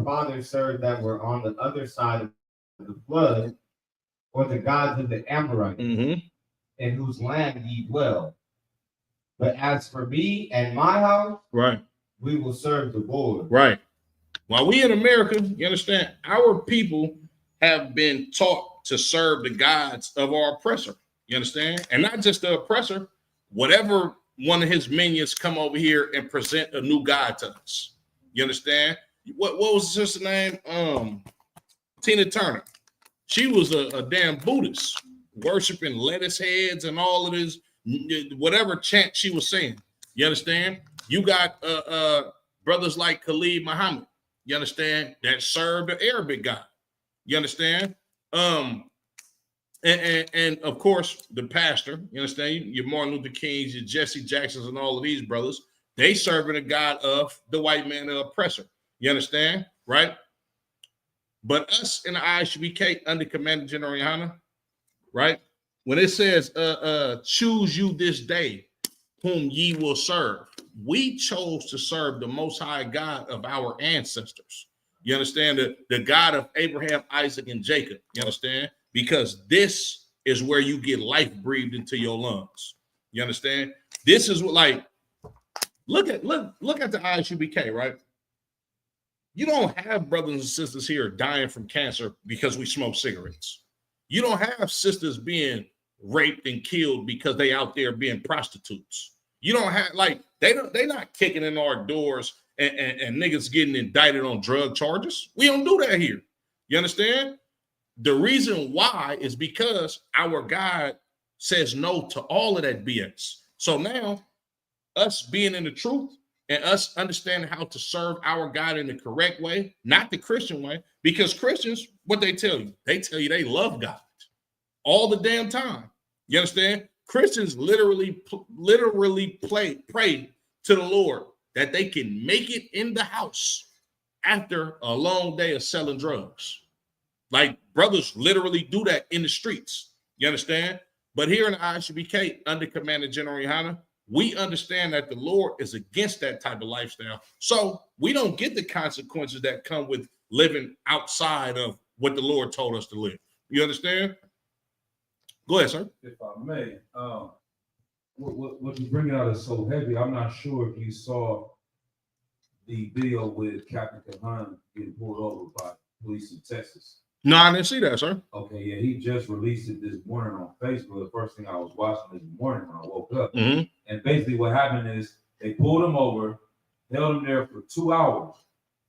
fathers served that were on the other side of the flood, or the gods of the Amorites, mm-hmm. in whose land ye dwell. But as for me and my house, right, we will serve the Lord. Right. While we in America, you understand, our people have been taught to serve the gods of our oppressor. You understand? And not just the oppressor, whatever one of his minions come over here and present a new god to us. You understand? What was the sister's name? Tina Turner. She was a damn Buddhist, worshiping lettuce heads and all of this, whatever chant she was saying. You understand? You got brothers like Khalid Muhammad, you understand, that served the Arabic God. You understand? And of course, the pastor, you understand, your Martin Luther Kings, your Jesse Jacksons, and all of these brothers, they serving the God of the white man, the oppressor. You understand? Right? But us in the ISUBK under Commander General Yohana, right? When it says, choose you this day whom ye will serve, we chose to serve the Most High God of our ancestors. You understand? The God of Abraham, Isaac, and Jacob. You understand? Because this is where you get life breathed into your lungs. You understand? This is what, like, look at the ISUBK, right? You don't have brothers and sisters here dying from cancer because we smoke cigarettes. You don't have sisters being raped and killed because they out there being prostitutes. You don't have, like, they not kicking in our doors and niggas getting indicted on drug charges. We don't do that here. You understand? The reason why is because our God says no to all of that BS. So now, us being in the truth and us understanding how to serve our God in the correct way, not the Christian way, because Christians, what they tell you they love God all the damn time. You understand? Christians literally pray to the Lord that they can make it in the house after a long day of selling drugs. Like, brothers literally do that in the streets. You understand? But here in the ISUBK, under Commander General Yohana, we understand that the Lord is against that type of lifestyle. So we don't get the consequences that come with living outside of what the Lord told us to live. You understand? Go ahead, sir. If I may, what you bring out is so heavy. I'm not sure if you saw the video with Captain Kahan getting pulled over by police in Texas. No, I didn't see that, sir. Okay, yeah, he just released it this morning on Facebook. The first thing I was watching this morning when I woke up. Mm-hmm. And basically what happened is they pulled him over, held him there for 2 hours.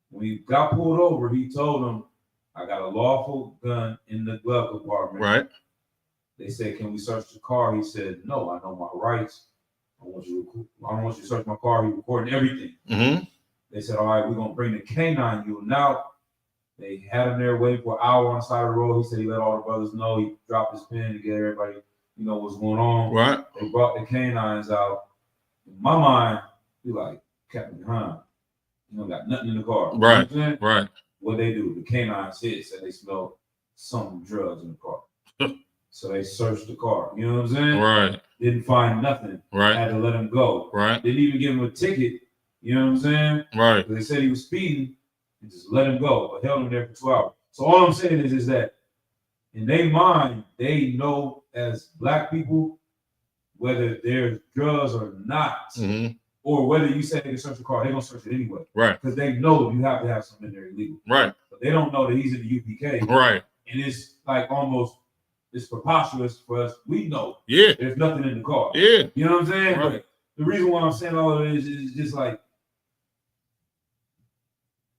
When he got pulled over, he told them, I got a lawful gun in the glove compartment. Right. They said, can we search the car? He said, no, I know my rights. I don't want you to search my car. He recording everything. Mm-hmm. They said, all right, we're going to bring the canine unit out. They had him there waiting for an hour on the side of the road. He said he let all the brothers know. He dropped his pen to get everybody, what's going on. Right. They brought the canines out. In my mind, be like, Captain Hahn, got nothing in the car. Right. You know what right. What they do, the canines hit, said they smelled some drugs in the car. So they searched the car. You know what I'm saying? Right. Didn't find nothing. Right. Had to let him go. Right. Didn't even give him a ticket. You know what I'm saying? Right. They said he was speeding and just let him go, but held him there for 2 hours. So all I'm saying is that in their mind, they know as black people, whether there's drugs or not, mm-hmm. or whether you say they can search the car, they're going to search it anyway. Right. Because they know you have to have something in there illegal. Right. But they don't know that he's in the UPK. Right. And it's like almost, it's preposterous for us. We know there's nothing in the car. Yeah. You know what I'm saying? Right. But the reason why I'm saying all of it is just like,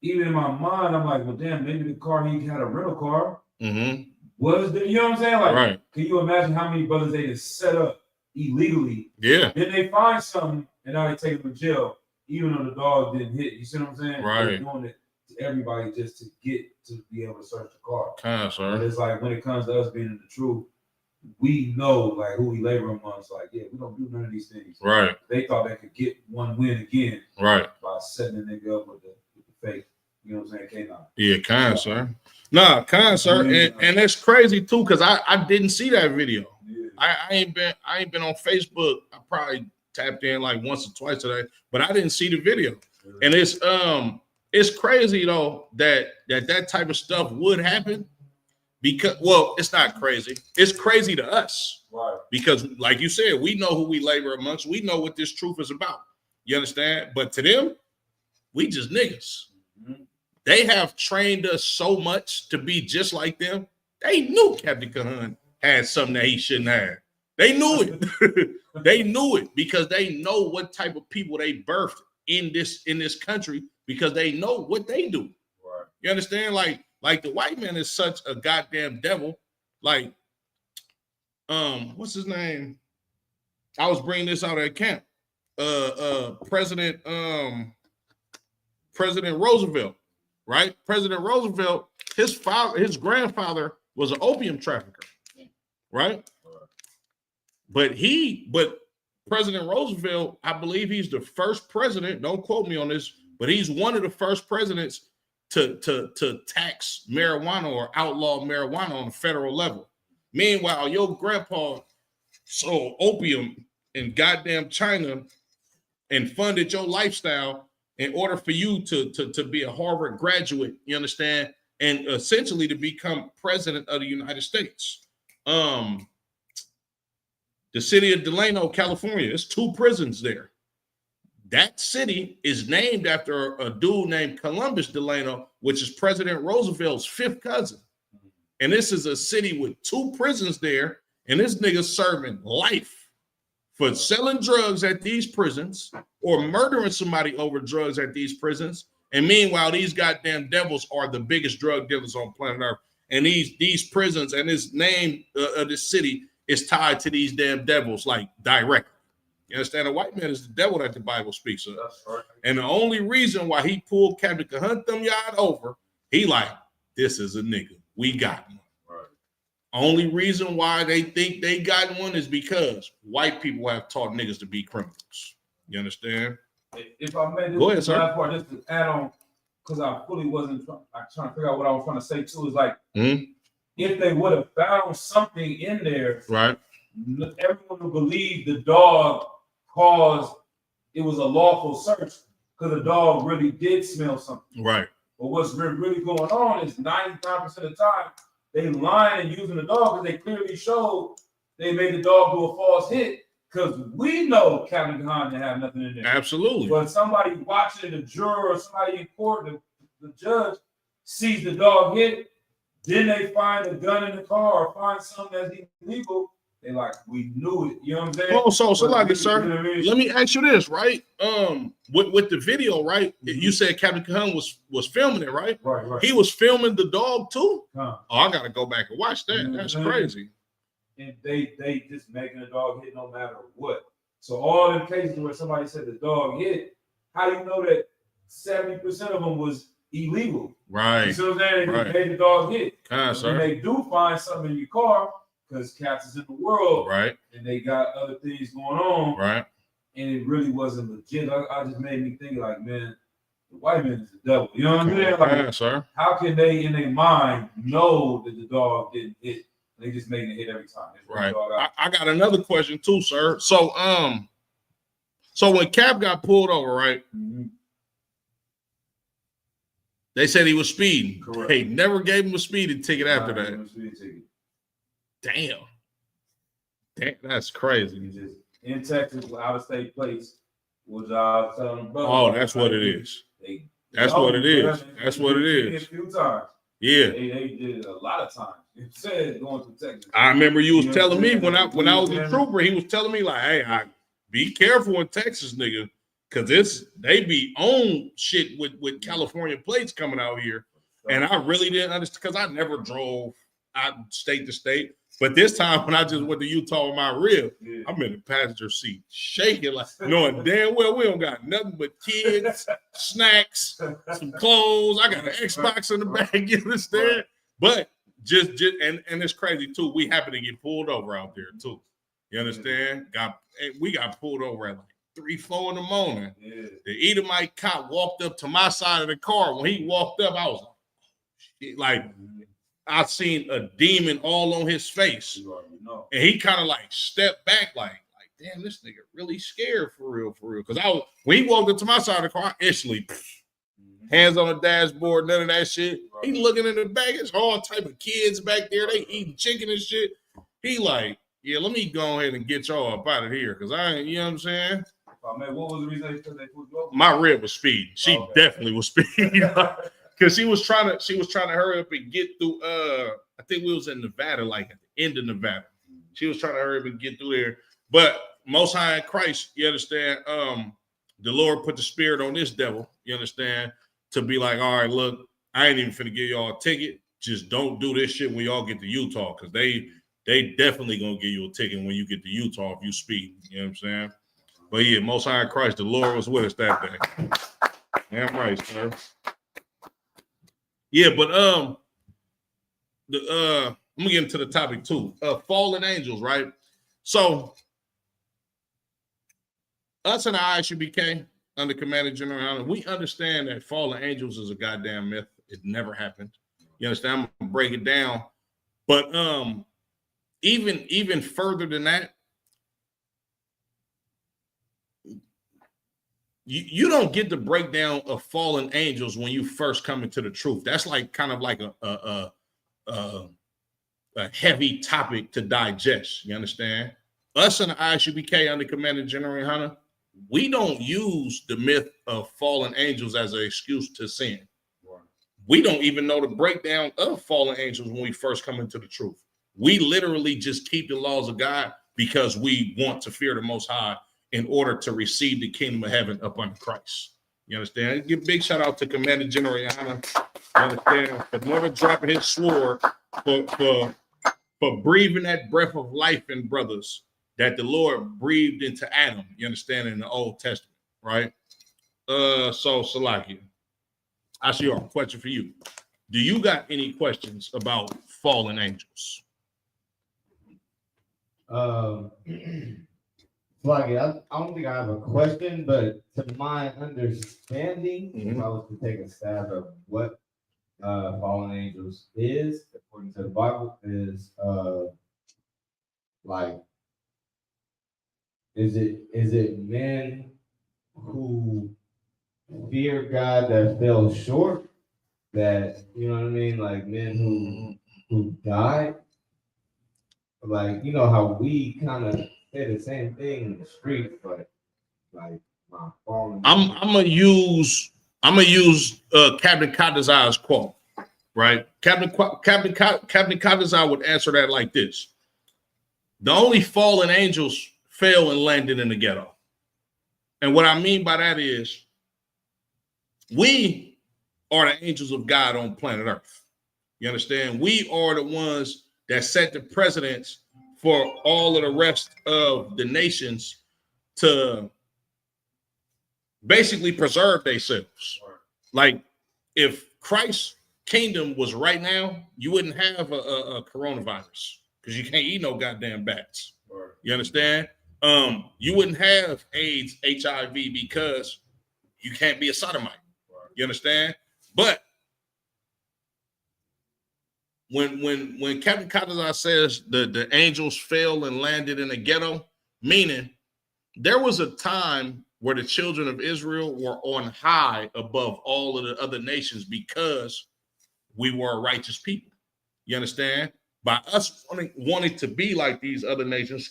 even in my mind, I'm like, well, damn, maybe the car, he had a rental car. Mm-hmm. Was there, you know what I'm saying? Like, right. Can you imagine how many brothers they just set up illegally? Yeah. Then they find something and now they take them to jail, even though the dog didn't hit. You see what I'm saying? Right. They're doing it to everybody just to get to be able to search the car. Sir. But it's like when it comes to us being in the truth, we know like who we labor amongst. Like, yeah, we don't do none of these things. Right. They thought they could get one win again. Right. By setting the nigga up with the fake. You know what I'm saying? K9. Yeah, sir. Nah, sir. And that's crazy too, because I didn't see that video. Yeah. I ain't been on Facebook. I probably tapped in like once or twice today, but I didn't see the video. Yeah. And it's crazy though that type of stuff would happen because, well, it's not crazy. It's crazy to us. Right. Because like you said, we know who we labor amongst. We know what this truth is about. You understand? But to them, we just niggas. Mm-hmm. They have trained us so much to be just like them. They knew Captain Kahan had something that he shouldn't have. They knew it. They knew it because they know what type of people they birthed in this country because they know what they do. Right. You understand? Like the white man is such a goddamn devil. Like, what's his name? I was bringing this out at camp. President Roosevelt. Right? President Roosevelt, his grandfather was an opium trafficker, right? But President Roosevelt, I believe he's the first president, don't quote me on this, but he's one of the first presidents to tax marijuana or outlaw marijuana on a federal level. Meanwhile, your grandpa sold opium in goddamn China and funded your lifestyle in order for you to be a Harvard graduate, you understand, and essentially to become president of the United States. The city of Delano, California, there's 2 prisons there. That city is named after a dude named Columbus Delano, which is President Roosevelt's 5th cousin. And this is a city with 2 prisons there, and this nigga's serving life for selling drugs at these prisons or murdering somebody over drugs at these prisons. And meanwhile, these goddamn devils are the biggest drug dealers on planet Earth. And these prisons and this name of this city is tied to these damn devils, like directly. You understand? A white man is the devil that the Bible speaks of. That's right. And the only reason why he pulled Captain Cahunt them yard over, he like, this is a nigga. We got one. Right. Only reason why they think they got one is because white people have taught niggas to be criminals. You understand? If I may, go ahead, sir. Last part, just to add on, because I fully wasn't trying to figure out what I was trying to say too, is like, if they would have found something in there, right? Everyone would believe the dog caused it was a lawful search because the dog really did smell something. Right. But what's really going on is 99% of the time they lying and using the dog because they clearly showed they made the dog do a false hit because we know Captain Cahunt didn't have nothing in there. Absolutely. But somebody watching, the juror or somebody in court, the judge sees the dog hit, then they find a gun in the car or find something that's illegal. They like, we knew it. You know what I'm saying? Oh, so like it, sir. You know what I mean? Let me ask you this, right? With the video, right? You said Captain Cahunt was filming it, right? Right. He was filming the dog too. Huh. Oh, I gotta go back and watch that. That's crazy. And they just making the dog hit no matter what. So all them cases where somebody said the dog hit, how do you know that 70% of them was illegal? Right. You see what I'm saying? Right. They made the dog hit. Sir. When they do find something in your car, because cats is in the world, right? And they got other things going on, right? And it really wasn't legit. I just made me think like, man, the white man is the devil. You know what I'm saying? Like, sir. How can they in their mind know that the dog didn't hit? They just making it hit every time. Right. I got another question too, sir. So when Cap got pulled over, right? Mm-hmm. They said he was speeding. Correct. They never gave him a speeding ticket after that. Damn, that's crazy. He just in Texas with out of state plates, which I was telling them, brother. Oh, that's what it is. That's what it is. That's what it is. A few times. Yeah. They did it a lot of times. It said going to Texas. I remember you was telling me when I was a trooper, he was telling me like, hey, be careful in Texas, nigga, because they be on shit with California plates coming out here. And I really didn't understand because I never drove out state to state. But this time when I just went to Utah with my rib, I'm in the passenger seat shaking, like knowing damn well we don't got nothing but kids, snacks, some clothes. I got an Xbox in the back, you understand? But just and it's crazy too. We happen to get pulled over out there too. You understand? We got pulled over at like 3-4 in the morning. The Edomite cop walked up to my side of the car. When he walked up, I was like, oh, shit. Like I seen a demon all on his face. And he kind of like stepped back like, damn, this nigga really scared for real. Because when he walked up to my side of the car, I instantly hands on the dashboard, none of that shit. He looking in the back, it's all type of kids back there. They eating chicken and shit. He like, yeah, let me go ahead and get y'all up out of here. Because I ain't, you know what I'm saying? Oh, man, what was the reason they pulled you over? My rib was speeding. She definitely was speeding. Because she was trying to hurry up and get through. I think we was in Nevada, like at the end of Nevada. She was trying to hurry up and get through there. But Most High in Christ, you understand? The Lord put the spirit on this devil, you understand, to be like, all right, look, I ain't even finna give y'all a ticket. Just don't do this shit when y'all get to Utah, because they definitely gonna give you a ticket when you get to Utah if you speed. You know what I'm saying? But yeah, Most High in Christ, the Lord was with us that day. Damn right, sir. Yeah, but I'm gonna get into the topic too. Fallen angels, right? So us and our ISUBK under Commander General, we understand that fallen angels is a goddamn myth. It never happened. You understand? I'm gonna break it down. But even further than that, you don't get the breakdown of fallen angels when you first come into the truth. That's like kind of like a heavy topic to digest. You understand? Us in the ISUBK under Commander General Hunter, we don't use the myth of fallen angels as an excuse to sin. We don't even know the breakdown of fallen angels when we first come into the truth. We literally just keep the laws of God because we want to fear the Most High in order to receive the kingdom of heaven up under Christ. You understand? Give a big shout out to Commander General Yana. You understand? For never dropping his sword, for breathing that breath of life in brothers that the Lord breathed into Adam. You understand? In the Old Testament, right? So Salakia, I see a question for you. Do you got any questions about fallen angels? Like, I don't think I have a question, but to my understanding, if I was to take a stab at what fallen angels is, according to the Bible, is like, is it men who fear God that fell short, that, you know what I mean, like men who died, like, you know how we kind of say the same thing in the street, but like my fallen. I'm gonna use Captain Kadazai's quote, right? Captain Kadazai would answer that like this: the only fallen angels fell and landed in the ghetto. And what I mean by that is, we are the angels of God on planet Earth. You understand? We are the ones that set the precedents for all of the rest of the nations to basically preserve themselves. Like, if Christ's kingdom was right now, you wouldn't have a coronavirus because you can't eat no goddamn bats. You understand? You wouldn't have AIDS, HIV, because you can't be a sodomite. You understand? But when Captain Kadazai says the angels fell and landed in the ghetto, meaning there was a time where the children of Israel were on high above all of the other nations because we were a righteous people. You understand? By us wanting to be like these other nations,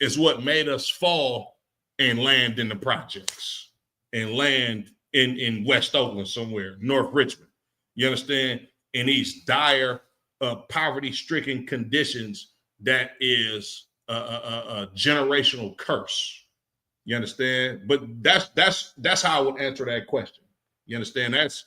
is what made us fall and land in the projects and land in West Oakland somewhere, North Richmond. You understand? In these dire, poverty-stricken conditions, that is a generational curse. You understand? But that's how I would answer that question. You understand? That's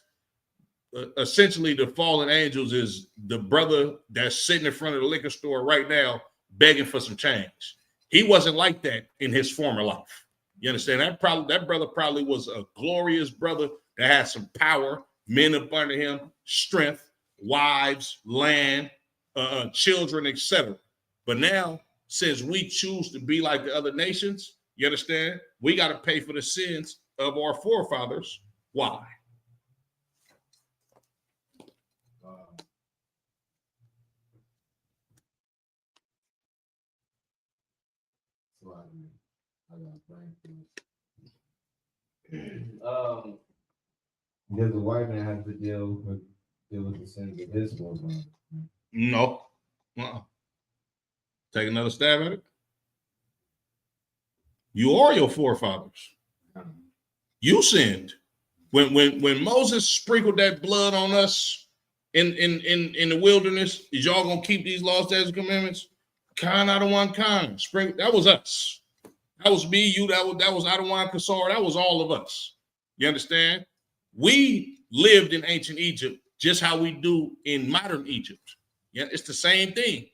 essentially the fallen angels is the brother that's sitting in front of the liquor store right now begging for some change. He wasn't like that in his former life. You understand? That brother probably was a glorious brother that had some power, men up under him, strength, wives, land, children, etc. But now, since we choose to be like the other nations, you understand, we got to pay for the sins of our forefathers. Why? Does the white man have to deal with the sins of his forefathers? No. Take another stab at it. You are your forefathers. You sinned. When Moses sprinkled that blood on us in the wilderness, is y'all gonna keep these laws, statutes, and commandments? Kind out of one kind. That was us. That was me, you, that was Adawan Kasar, that was all of us. You understand? We lived in ancient Egypt just how we do in modern Egypt. Yeah, it's the same thing.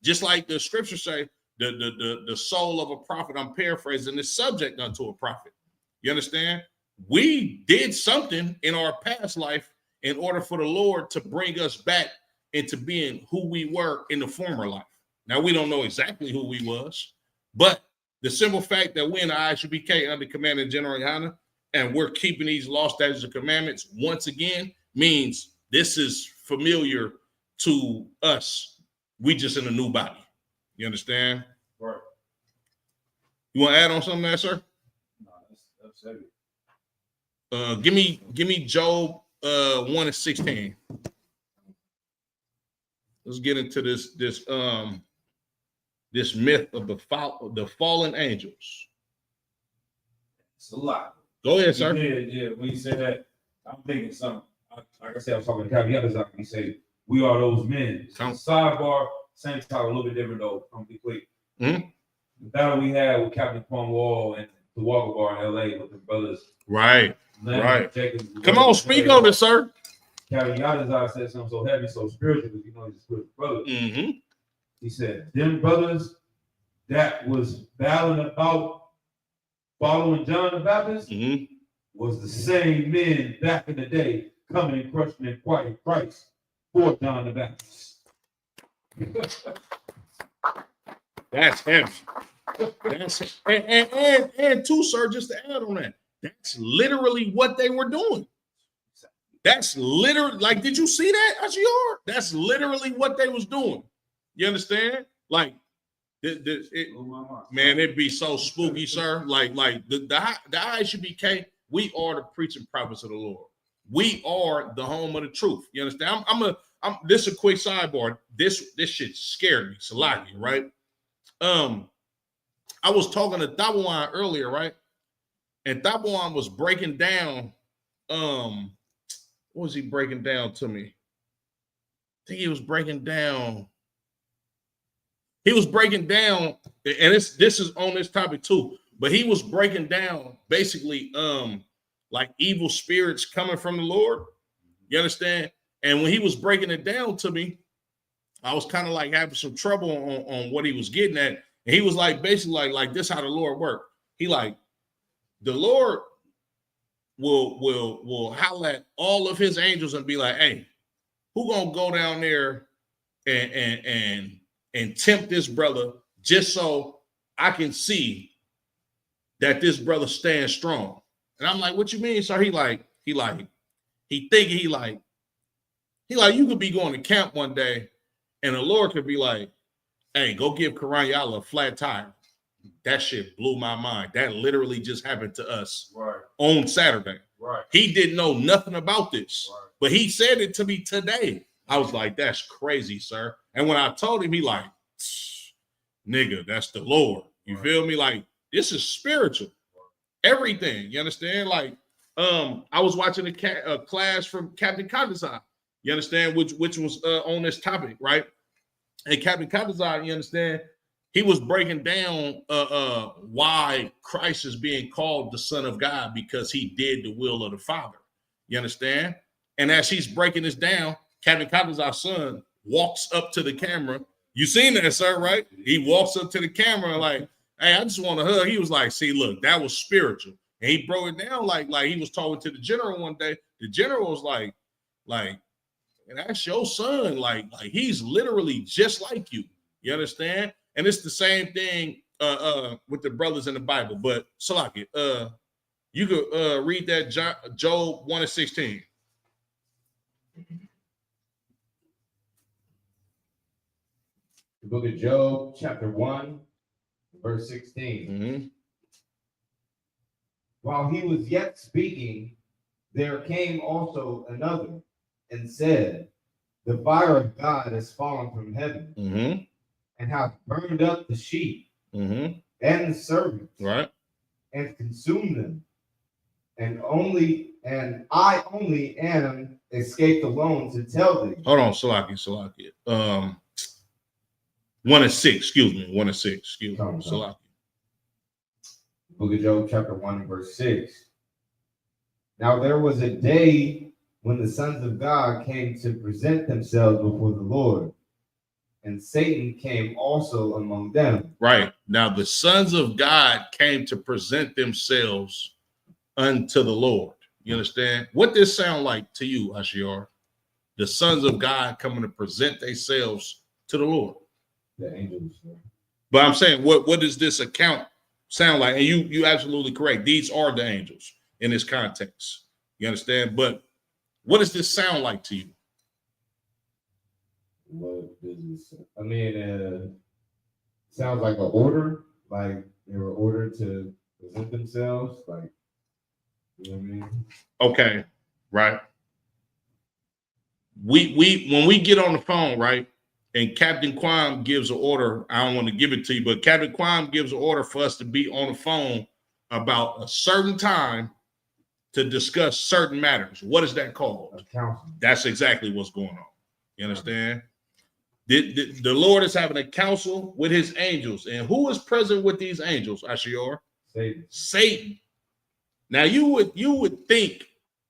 Just like the scriptures say, the soul of a prophet, I'm paraphrasing, is subject unto a prophet. You understand? We did something in our past life in order for the Lord to bring us back into being who we were in the former life. Now, we don't know exactly who we was, but the simple fact that we're in the ISUBK under Commander General Yana and we're keeping these law, statutes, and commandments once again means this is familiar to us. We just in a new body. You understand? Right. You want to add on something there, sir? No, that's Give me Job 1:16. Let's get into this myth of the fallen angels. It's a lot. Go ahead, sir. Yeah. When you say that, I'm thinking something. Like I said, I was talking to Caviar. You say we are those men. Sidebar, same time, a little bit different though. I'm be quick. Mm-hmm. The battle we had with Captain Cornwall and the Walker Bar in LA with the brothers. Right. Leonard, right. Jacob, Come on, speak on it, sir. Caviar said something so heavy, so spiritual, because you know he's a spiritual brother. Mm-hmm. He said, them brothers that was battling about following John the Baptist was the same men back in the day coming and crushing and fighting Christ for John the Baptist. That's heavy. That's and too, sir, just to add on that, that's literally what they were doing. That's literally, like, did you see that, Ashior? That's literally what they was doing. You understand? Like, man, it'd be so spooky, sir. Like the ISUBK, we are the preaching prophets of the Lord. We are the home of the truth. You understand? This is a quick sidebar. This shit scared me. Salaki, right? I was talking to Tabawan earlier, right? And Tabawan was breaking down. What was he breaking down to me? I think he was breaking down. He was breaking down, and this is on this topic too. But he was breaking down basically, like evil spirits coming from the Lord. You understand? And when he was breaking it down to me, I was kind of like having some trouble on what he was getting at. And he was like, basically like this how the Lord worked. He like, the Lord will holler at all of his angels and be like, hey, who gonna go down there and tempt this brother just so I can see that this brother stands strong. And I'm like, what you mean, sir? He like, you could be going to camp one day and the Lord could be like, hey, go give Karanyala a flat tire. That shit blew my mind. That literally just happened to us on Saturday. Right. He didn't know nothing about this, but he said it to me today. I was like, that's crazy, sir. And when I told him, he like, nigga, that's the Lord. You feel me? Like, this is spiritual. Everything. You understand? Like, I was watching a class from Captain Kadazai. You understand? Which was on this topic, right? And Captain Kadazai, you understand? He was breaking down why Christ is being called the Son of God, because he did the will of the Father. You understand? And as he's breaking this down, Captain Kadazai's son walks up to the camera. You seen that, sir, right? He walks up to the camera like, hey, I just want to hug. He was like, see, look, that was spiritual. And he broke it down like he was talking to the general one day. The general was like, and that's your son. Like he's literally just like you. You understand? And it's the same thing with the brothers in the Bible. But Salaki, you could read that Job 1:16. The book of Job, chapter 1, verse 16. While he was yet speaking, there came also another and said, the fire of God has fallen from heaven and hath burned up the sheep and the servants, and consumed them. And I only am escaped alone to tell thee. Hold on, Salaki. 1:6, excuse me. 1:6, excuse me. Salaki. Book of Job, chapter 1, verse 6. Now there was a day when the sons of God came to present themselves before the Lord, and Satan came also among them. Right. Now the sons of God came to present themselves unto the Lord. You understand? What this sound like to you, Ashior? The sons of God coming to present themselves to the Lord. The angels. But I'm saying, what does this account sound like? And you absolutely correct. These are the angels in this context. You understand? But what does this sound like to you? What does this? I mean, sounds like an order. Like they were ordered to present themselves. Like You know what I mean? Okay, right. We when we get on the phone, right, and Captain Quam gives an order. I don't want to give it to you, but Captain Quam gives an order for us to be on the phone about a certain time to discuss certain matters. What is that called? A council. That's exactly what's going on. You understand? The Lord is having a council with his angels. And who is present with these angels, Ashior? Satan. Now you would think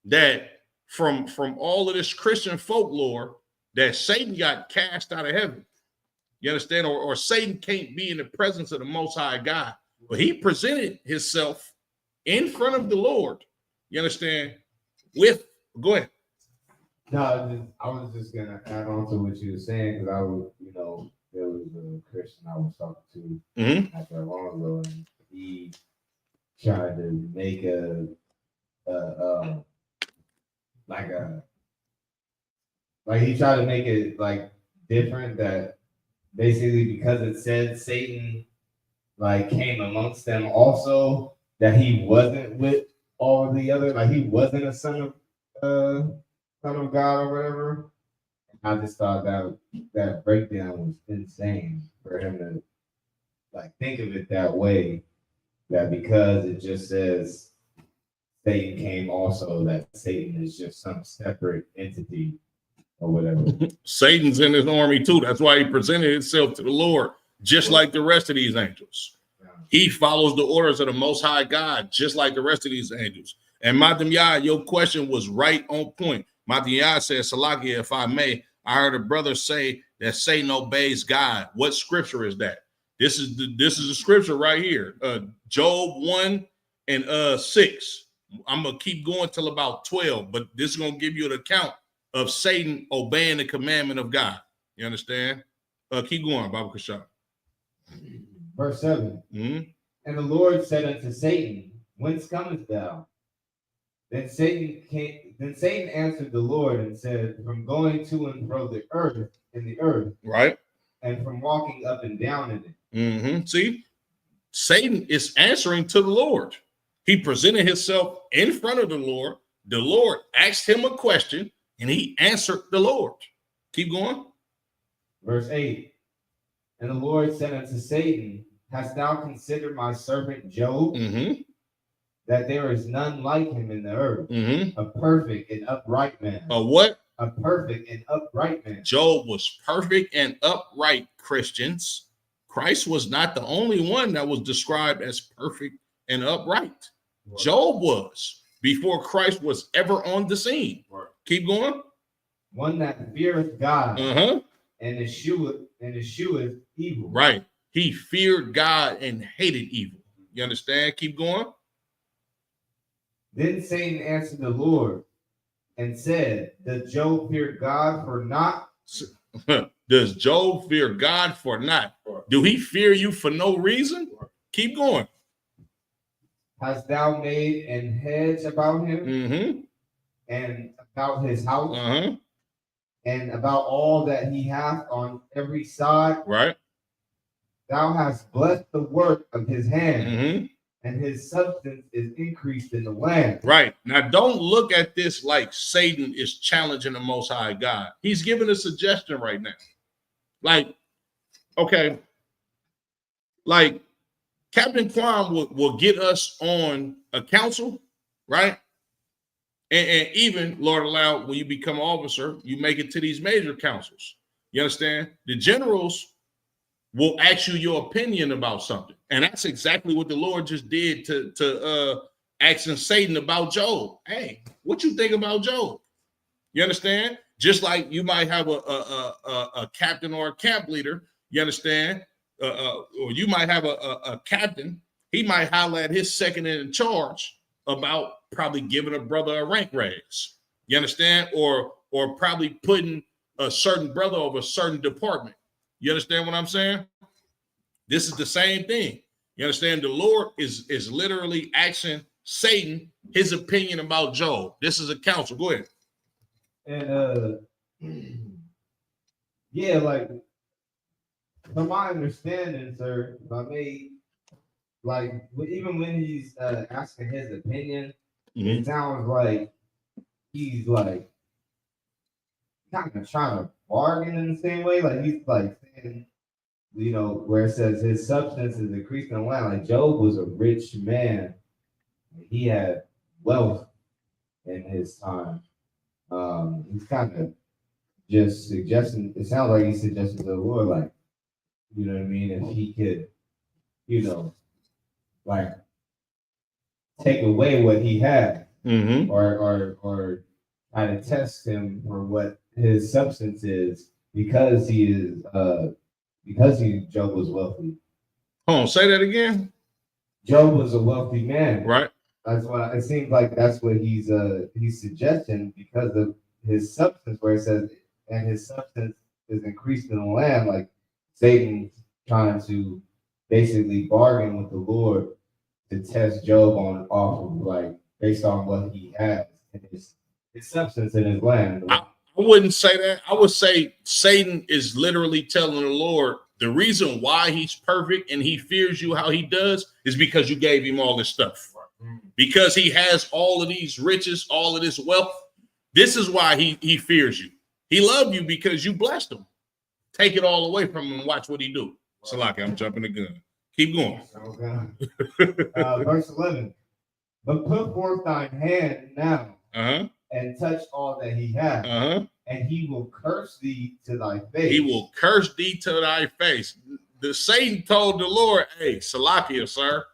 that from all of this Christian folklore that Satan got cast out of heaven. You understand? Or Satan can't be in the presence of the Most High God. But he presented himself in front of the Lord. You understand? Go ahead. No, I was just gonna add on to what you were saying because I was, there was a Christian I was talking to not that long ago, and he tried to make he tried to make it like different, that basically because it said Satan like came amongst them also, that he wasn't with all the other, like he wasn't a son of God or whatever. I just thought that breakdown was insane for him to like think of it that way, that because it just says Satan came also, that Satan is just some separate entity or whatever. Satan's in his army too. That's why he presented himself to the Lord, just like the rest of these angels. He follows the orders of the Most High God, just like the rest of these angels. And Matam Yah, your question was right on point. Matam Yah said, Salakia, if I may, I heard a brother say that Satan obeys God. What scripture is that? This is the scripture right here. Job 1 and 6. I'm going to keep going till about 12, but this is going to give you an account of Satan obeying the commandment of God. You understand? Keep going, Baba Kashab. Verse 7. And the Lord said unto Satan, whence comest thou? Then Satan answered the Lord and said, from going to and fro in the earth, right, and from walking up and down in it. See, Satan is answering to the Lord. He presented himself in front of the Lord. The Lord asked him a question, and he answered the Lord. Keep going. Verse 8. And the Lord said unto Satan, hast thou considered my servant Job? That there is none like him in the earth, a perfect and upright man. A what? A perfect and upright man. Job was perfect and upright, Christians. Christ was not the only one that was described as perfect and upright. Right. Job was, before Christ was ever on the scene. Right. Keep going. One that feareth God and escheweth evil. Right. He feared God and hated evil. You understand? Keep going. Then Satan answered the Lord and said, does Job fear God for naught? Does Job fear God for naught? Do he fear you for no reason? Keep going. Hast thou made an hedge about him and about his house and about all that he hath on every side? Right. Thou hast blessed the work of his hand. And his substance is increased in the land. Right. Now, don't look at this like Satan is challenging the Most High God. He's giving a suggestion right now. Like, okay, like Captain Quam will get us on a council, right? And even, Lord allow, when you become an officer, you make it to these major councils. You understand? The generals will ask you your opinion about something. And that's exactly what the Lord just did to asking Satan about Job. Hey, what you think about Job? You understand? Just like you might have a captain or a camp leader, you understand? Or you might have a captain, he might holler at his second in charge about probably giving a brother a rank raise. You understand? Or probably putting a certain brother over a certain department. You understand what I'm saying? This is the same thing. You understand? The Lord is literally asking Satan his opinion about Job. This is a counsel. Go ahead. And yeah, like from my understanding, sir, if I may, like even when he's asking his opinion, it sounds like he's like kind of trying to bargain in the same way. Like he's like saying, you know, where it says his substance is increased in the land. Like Job was a rich man. He had wealth in his time. He's kind of just suggesting, it sounds like he's suggesting to the Lord, like, you know what I mean, if he could, you know, like take away what he had, or try to test him for what his substance is, because Job was wealthy. Hold on, say that again. Job was a wealthy man. Right. That's what it seems like. That's what he's suggesting, because of his substance, where it says, and his substance is increased in the land. Like Satan's trying to basically bargain with the Lord to test Job off of like based on what he has and his substance in his land. I wouldn't say that. I would say Satan is literally telling the Lord the reason why he's perfect and he fears you how he does is because you gave him all this stuff. Because he has all of these riches, all of this wealth. This is why he fears you. He loved you because you blessed him. Take it all away from him and watch what he do. Salaki, I'm jumping the gun. Keep going. Okay. Verse 11. But put forth thine hand now and touch all that he hath, and he will curse thee to thy face. He will curse thee to thy face. The Satan told the Lord, hey, Salakia, sir,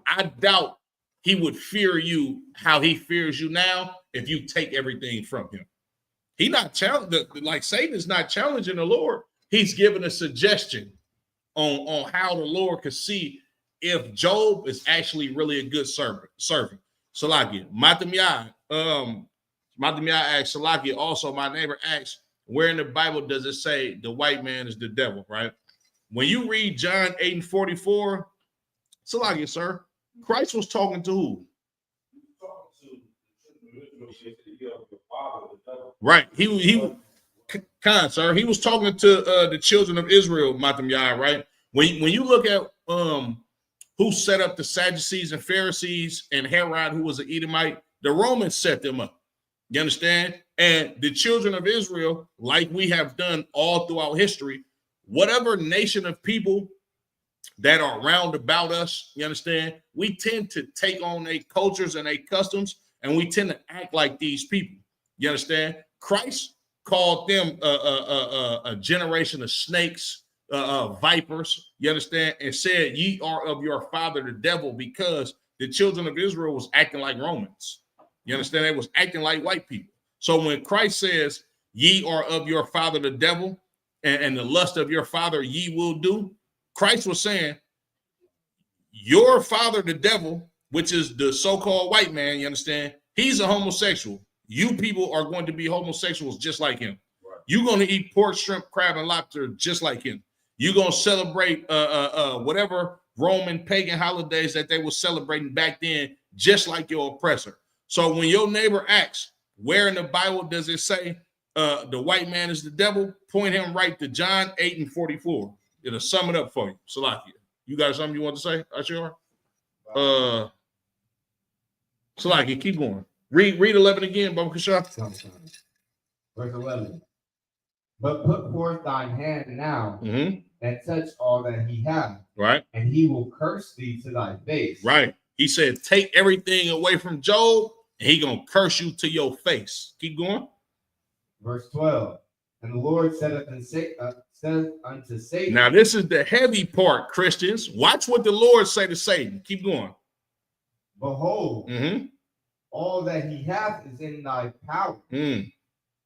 I doubt he would fear you how he fears you now if you take everything from him. He not like Satan is not challenging the Lord. He's giving a suggestion on how the Lord could see if Job is actually really a good servant. Salakia, Matamiyah asks Salakia. Also, my neighbor asks, where in the Bible does it say the white man is the devil? Right? When you read John 8:44, Salakia, sir, Christ was talking to who? Right. He sir. He was talking to the children of Israel, Matamiyah, right? When you look at who set up the Sadducees and Pharisees and Herod, who was an Edomite, the Romans set them up. You understand? And the children of Israel, like we have done all throughout history, whatever nation of people that are round about us, you understand, we tend to take on their cultures and their customs, and we tend to act like these people. You understand? Christ called them a generation of snakes, vipers, you understand, and said, ye are of your father the devil, because the children of Israel was acting like Romans. You understand? They was acting like white people. So when Christ says, ye are of your father the devil, and the lust of your father ye will do, Christ was saying, your father, the devil, which is the so-called white man, you understand, he's a homosexual. You people are going to be homosexuals just like him. Right. You're going to eat pork, shrimp, crab, and lobster just like him. You're going to celebrate whatever Roman pagan holidays that they were celebrating back then, just like your oppressor. So when your neighbor asks, where in the Bible does it say the white man is the devil? Point him right to John 8:44. It'll sum it up for you. Salakia, you got something you want to say, Ashur? Salakia, keep going. Read 11 again, Baba Kasha. Verse 11. But put forth thine hand now and touch all that he hath. Right. And he will curse thee to thy face. Right. He said, take everything away from Job, and he gonna curse you to your face. Keep going. Verse 12. And the Lord said unto Satan. Now, this is the heavy part, Christians. Watch what the Lord say to Satan. Keep going. Behold, all that he hath is in thy power.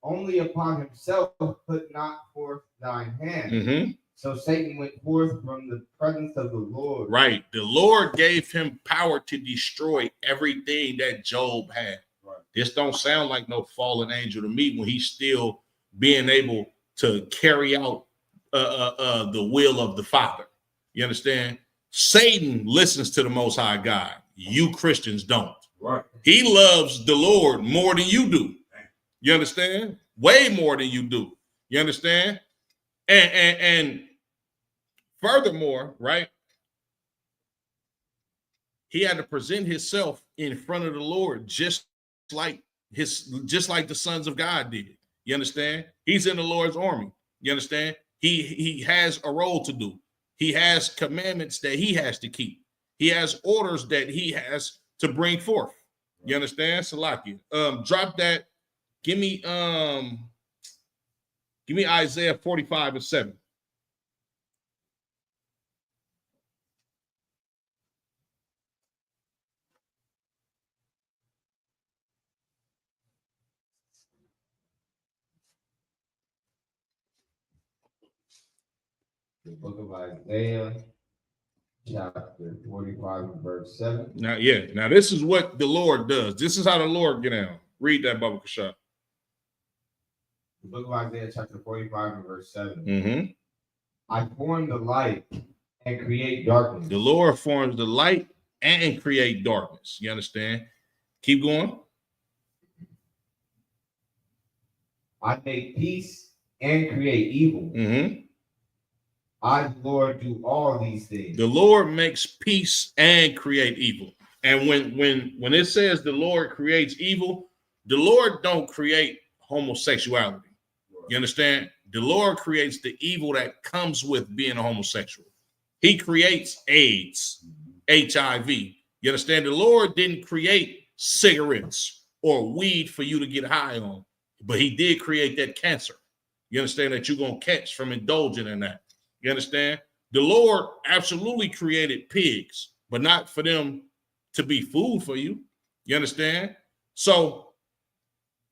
Only upon himself put not forth thine hand. So Satan went forth from the presence of the Lord. Right. The Lord gave him power to destroy everything that Job had. Right. This don't sound like no fallen angel to me when he's still being able to carry out the will of the Father. You understand? Satan listens to the Most High God. You Christians don't. Right. He loves the Lord more than you do. You understand? Way more than you do. You understand? And furthermore, right? He had to present himself in front of the Lord, just like the sons of God did. You understand? He's in the Lord's army. You understand? He has a role to do. He has commandments that he has to keep. He has orders that he has to bring forth. You understand? Salaki. Drop that. Give me Isaiah 45:7. The book of Isaiah, chapter 45, verse 7. Now this is what the Lord does. This is how the Lord get out. Read that, Baba Kasha. The book of Isaiah, chapter 45, verse 7. Mm-hmm. I form the light and create darkness. The Lord forms the light and create darkness. You understand? Keep going. I make peace and create evil. Mm-hmm. I, the Lord, do all these things. The Lord makes peace and create evil. And when it says the Lord creates evil, the Lord don't create homosexuality. You understand? The Lord creates the evil that comes with being a homosexual. He creates AIDS, HIV. You understand? The Lord didn't create cigarettes or weed for you to get high on, but he did create that cancer. You understand that you're going to catch from indulging in that. You understand? The Lord absolutely created pigs, but not for them to be food for you. You understand? So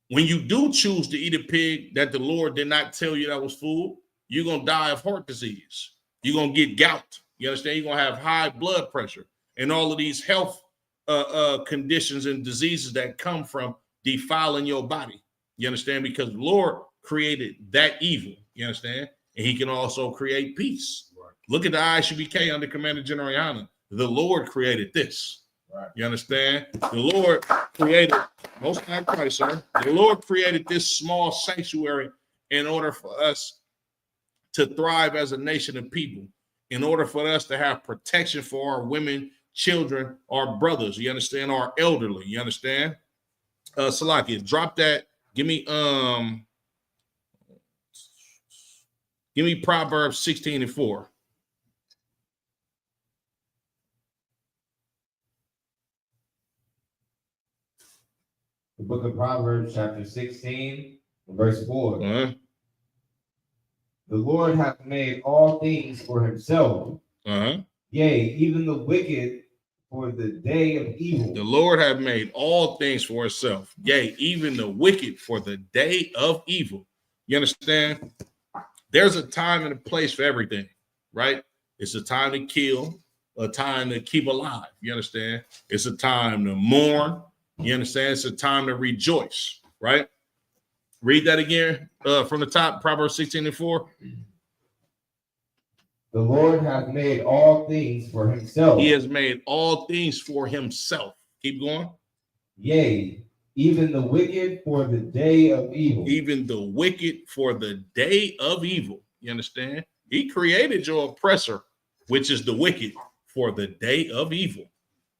when you do choose to eat a pig that the Lord did not tell you that was food, you're going to die of heart disease. You're going to get gout. You understand? You're going to have high blood pressure and all of these health conditions and diseases that come from defiling your body. You understand? Because the Lord created that evil. You understand? And he can also create peace. Right. Look at the ISUBK under Commander General Yana. The Lord created this. Right. You understand? The Lord created, most high Christ, sir. The Lord created this small sanctuary in order for us to thrive as a nation of people, in order for us to have protection for our women, children, our brothers. You understand? Our elderly. You understand? Salaki, drop that. Give me Proverbs 16:4. The book of Proverbs, chapter 16, verse 4. Uh-huh. The Lord hath made all things for himself. Uh-huh. Yea, even the wicked for the day of evil. The Lord hath made all things for himself. Yea, even the wicked for the day of evil. You understand? There's a time and a place for everything, right? It's a time to kill, a time to keep alive. You understand? It's a time to mourn. You understand? It's a time to rejoice, right? Read that again from the top, Proverbs 16:4. The Lord hath made all things for himself. He has made all things for himself. Keep going. Yea, even the wicked for the day of evil. Even the wicked for the day of evil. You understand? He created your oppressor, which is the wicked, for the day of evil.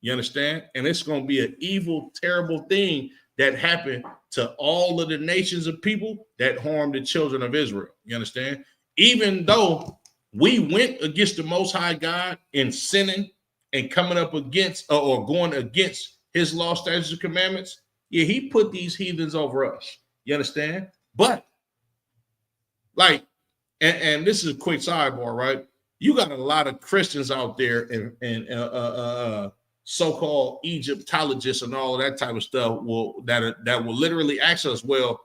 You understand? And it's going to be an evil, terrible thing that happened to all of the nations of people that harmed the children of Israel. You understand? Even though we went against the Most High God in sinning and coming up against or going against his law, statutes, and commandments, yeah, he put these heathens over us. You understand? But like, and this is a quick sidebar, right? You got a lot of Christians out there and so-called Egyptologists and all of that type of stuff that will literally ask us, well,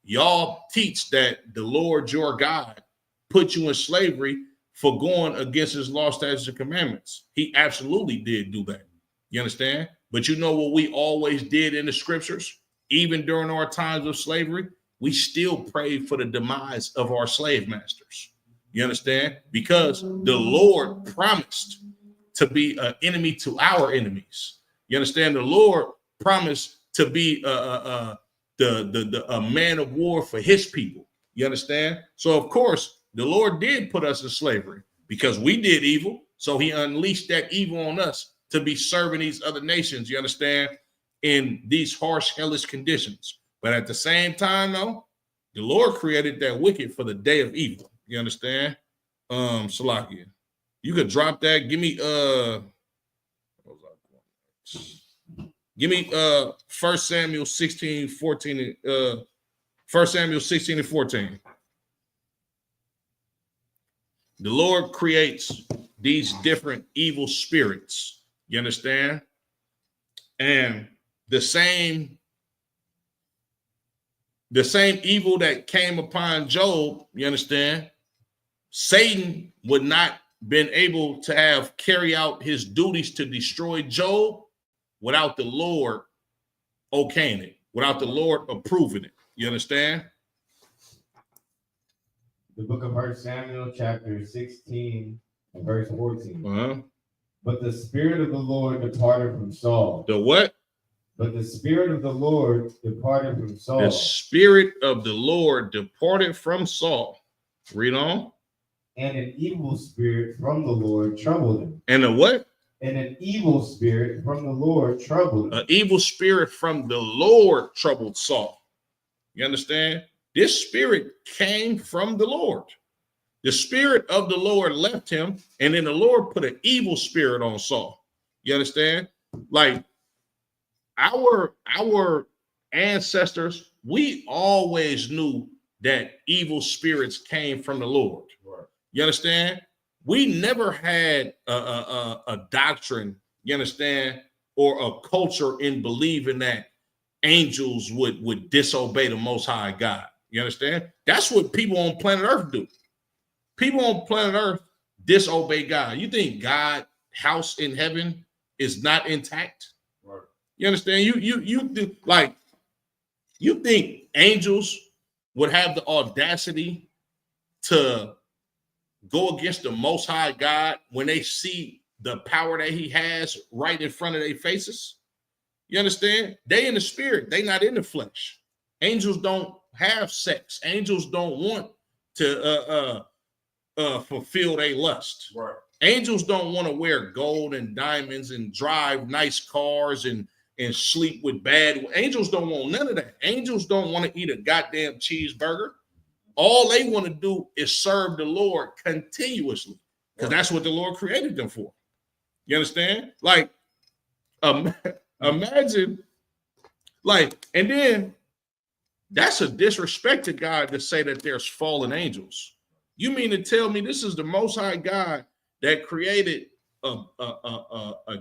y'all teach that the Lord your God put you in slavery for going against his law, statutes, and commandments. He absolutely did do that. You understand? But you know what we always did in the scriptures? Even during our times of slavery, we still prayed for the demise of our slave masters. You understand? Because the Lord promised to be an enemy to our enemies. You understand? The Lord promised to be a man of war for his people. You understand? So, of course, the Lord did put us in slavery because we did evil. So he unleashed that evil on us to be serving these other nations, you understand, in these harsh, hellish conditions. But at the same time, though, the Lord created that wicked for the day of evil. You understand? Salakia, you could drop that. Give me 1 Samuel 16, 14, 1 Samuel 16 and 14. The Lord creates these different evil spirits. You understand? And the same evil that came upon Job, you understand? Satan would not been able to have carry out his duties to destroy Job without the Lord okaying it, without the Lord approving it. You understand? The book of 1 Samuel, chapter 16, and verse 14. But the Spirit of the Lord departed from Saul. The what? But the Spirit of the Lord departed from Saul. The Spirit of the Lord departed from Saul. Read on. And an evil spirit from the Lord troubled him. And a what? And an evil spirit from the Lord troubled him. An evil spirit from the Lord troubled Saul. You understand? This spirit came from the Lord. The Spirit of the Lord left him, and then the Lord put an evil spirit on Saul. You understand? Like our ancestors, we always knew that evil spirits came from the Lord. Right. You understand? We never had a doctrine, you understand, or a culture in believing that angels would disobey the Most High God. You understand? That's what people on planet Earth do. People on planet Earth disobey God. You think God's house in heaven is not intact? Right. You understand? You do, like, you think angels would have the audacity to go against the Most High God when they see the power that he has right in front of their faces? You understand? They in the spirit, they not in the flesh. Angels don't have sex. Angels don't want to fulfill their lust. Right. Angels don't want to wear gold and diamonds and drive nice cars and sleep with bad. Angels don't want none of that. Angels don't want to eat a goddamn cheeseburger. All they want to do is serve the Lord continuously, because that's what the Lord created them for. You understand? Like, imagine, like, and then that's a disrespect to God to say that there's fallen angels. You mean to tell me this is the Most High God that created a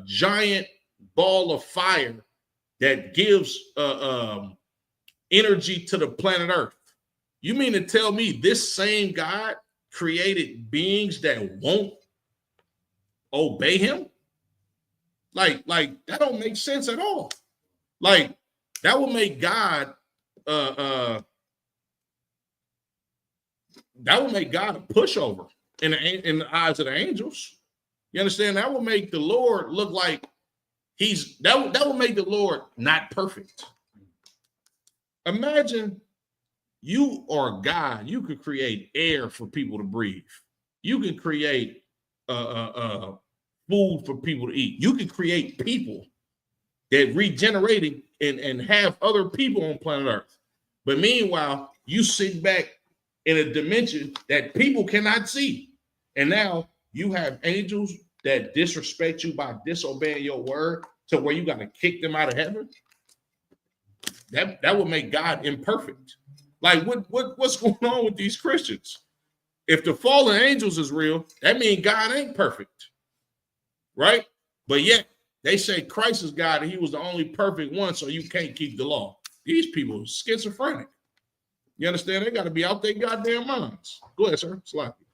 giant ball of fire that gives energy to the planet Earth? You mean to tell me this same God created beings that won't obey him? Like that don't make sense at all. Like, that will make God that will make God a pushover in the eyes of the angels. You understand? That will make the Lord look like that will make the Lord not perfect. Imagine you are God. You could create air for people to breathe. You can create food for people to eat. You can create people that regenerating and have other people on planet Earth. But meanwhile, you sit back in a dimension that people cannot see. And now you have angels that disrespect you by disobeying your word to where you got to kick them out of heaven. That would make God imperfect. Like, what's going on with these Christians? If the fallen angels is real, that means God ain't perfect, right? But yet they say Christ is God and he was the only perfect one, so you can't keep the law. These people are schizophrenic. You understand? They got to be out their goddamn minds. Go ahead, sir. Sloppy.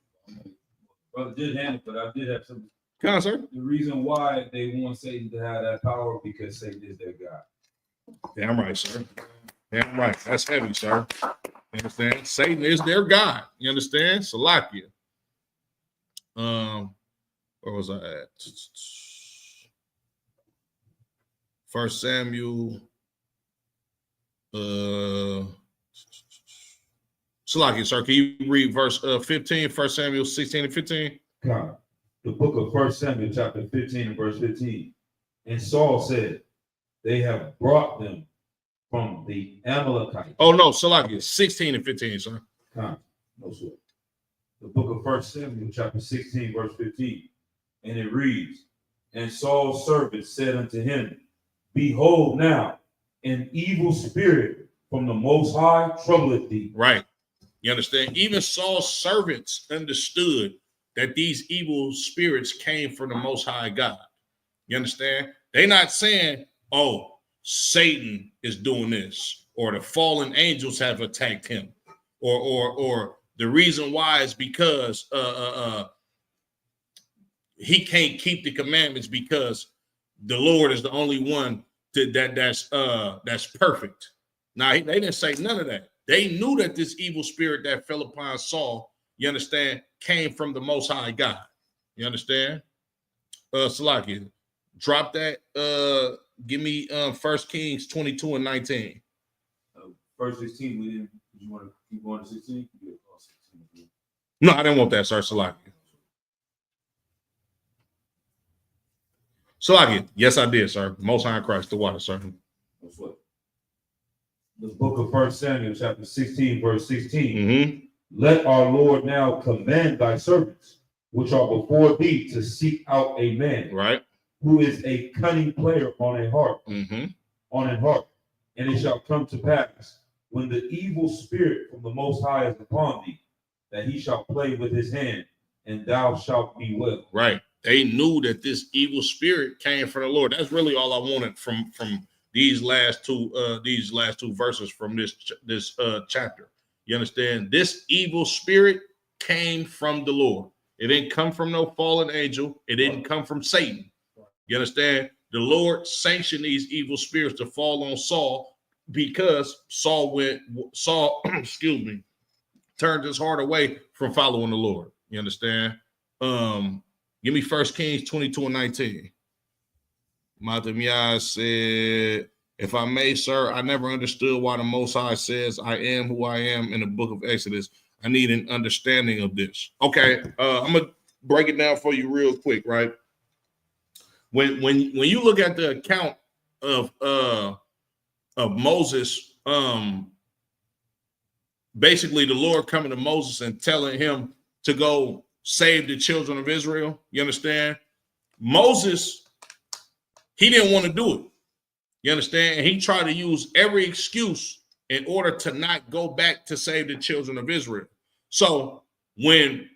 Brother did handle, but I did have some. Come on, sir. The reason why they want Satan to have that power because Satan is their God. Damn right, sir. Damn right. That's heavy, sir. You understand? Satan is their God. You understand? Salakia. Where was I at? 1 Samuel. Salakia, sir. Can you read verse 15? 1 Samuel 16 and 15? God. The book of 1 Samuel, chapter 15 and verse 15. And Saul said, they have brought them from the Amalekites. Oh no, Salakia, 16 and 15, sir. No sweat. The book of 1 Samuel, chapter 16, verse 15. And it reads, and Saul's servant said unto him, behold now, an evil spirit from the Most High troubleth thee. Right. You understand? Even Saul's servants understood that these evil spirits came from the Most High God. You understand? They're not saying, oh, Satan is doing this, or the fallen angels have attacked him, or the reason why is because he can't keep the commandments because the Lord is the only one that's perfect. Now, they didn't say none of that. They knew that this evil spirit that fell upon Saul, you understand, came from the Most High God. You understand? Salaki, drop that. Give me 1 Kings 22 and 19. Verse 16, we didn't. Did you want to keep going to 16? No, I didn't want that, sir. Salaki. Salaki, yes, I did, sir. Most High Christ, the water, sir. That's what. The book of 1 Samuel, chapter 16, verse 16. Mm-hmm. Let our Lord now command thy servants, which are before thee, to seek out a man, right, who is a cunning player on a harp, mm-hmm. on a harp. And it shall come to pass, when the evil spirit from the Most High is upon thee, that he shall play with his hand, and thou shalt be well. Right. They knew that this evil spirit came from the Lord. That's really all I wanted from these last two verses from this chapter. You understand? This evil spirit came from the Lord. It didn't come from no fallen angel. It didn't come from Satan. You understand? The Lord sanctioned these evil spirits to fall on Saul because Saul excuse me, turned his heart away from following the Lord. You understand? Give me 1 Kings 22 and 19. Matamiyah said, if I may, sir, I never understood why the Most High says, I am who I am in the book of Exodus. I need an understanding of this. Okay, I'm going to break it down for you real quick, right? When you look at the account of Moses, basically the Lord coming to Moses and telling him to go save the children of Israel, you understand? Moses, he didn't want to do it. You understand? And he tried to use every excuse in order to not go back to save the children of Israel. So when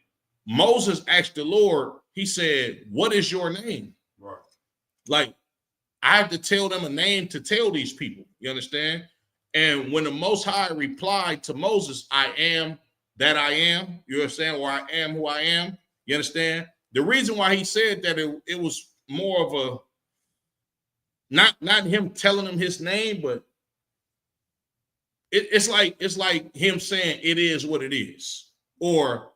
Moses asked the Lord, he said, what is your name? Right. Like, I have to tell them a name to tell these people. You understand? And when the Most High replied to Moses, I am that I am, you understand? Or I am who I am. You understand? The reason why he said that it was more of a not him telling him his name, but it's like him saying it is what it is, or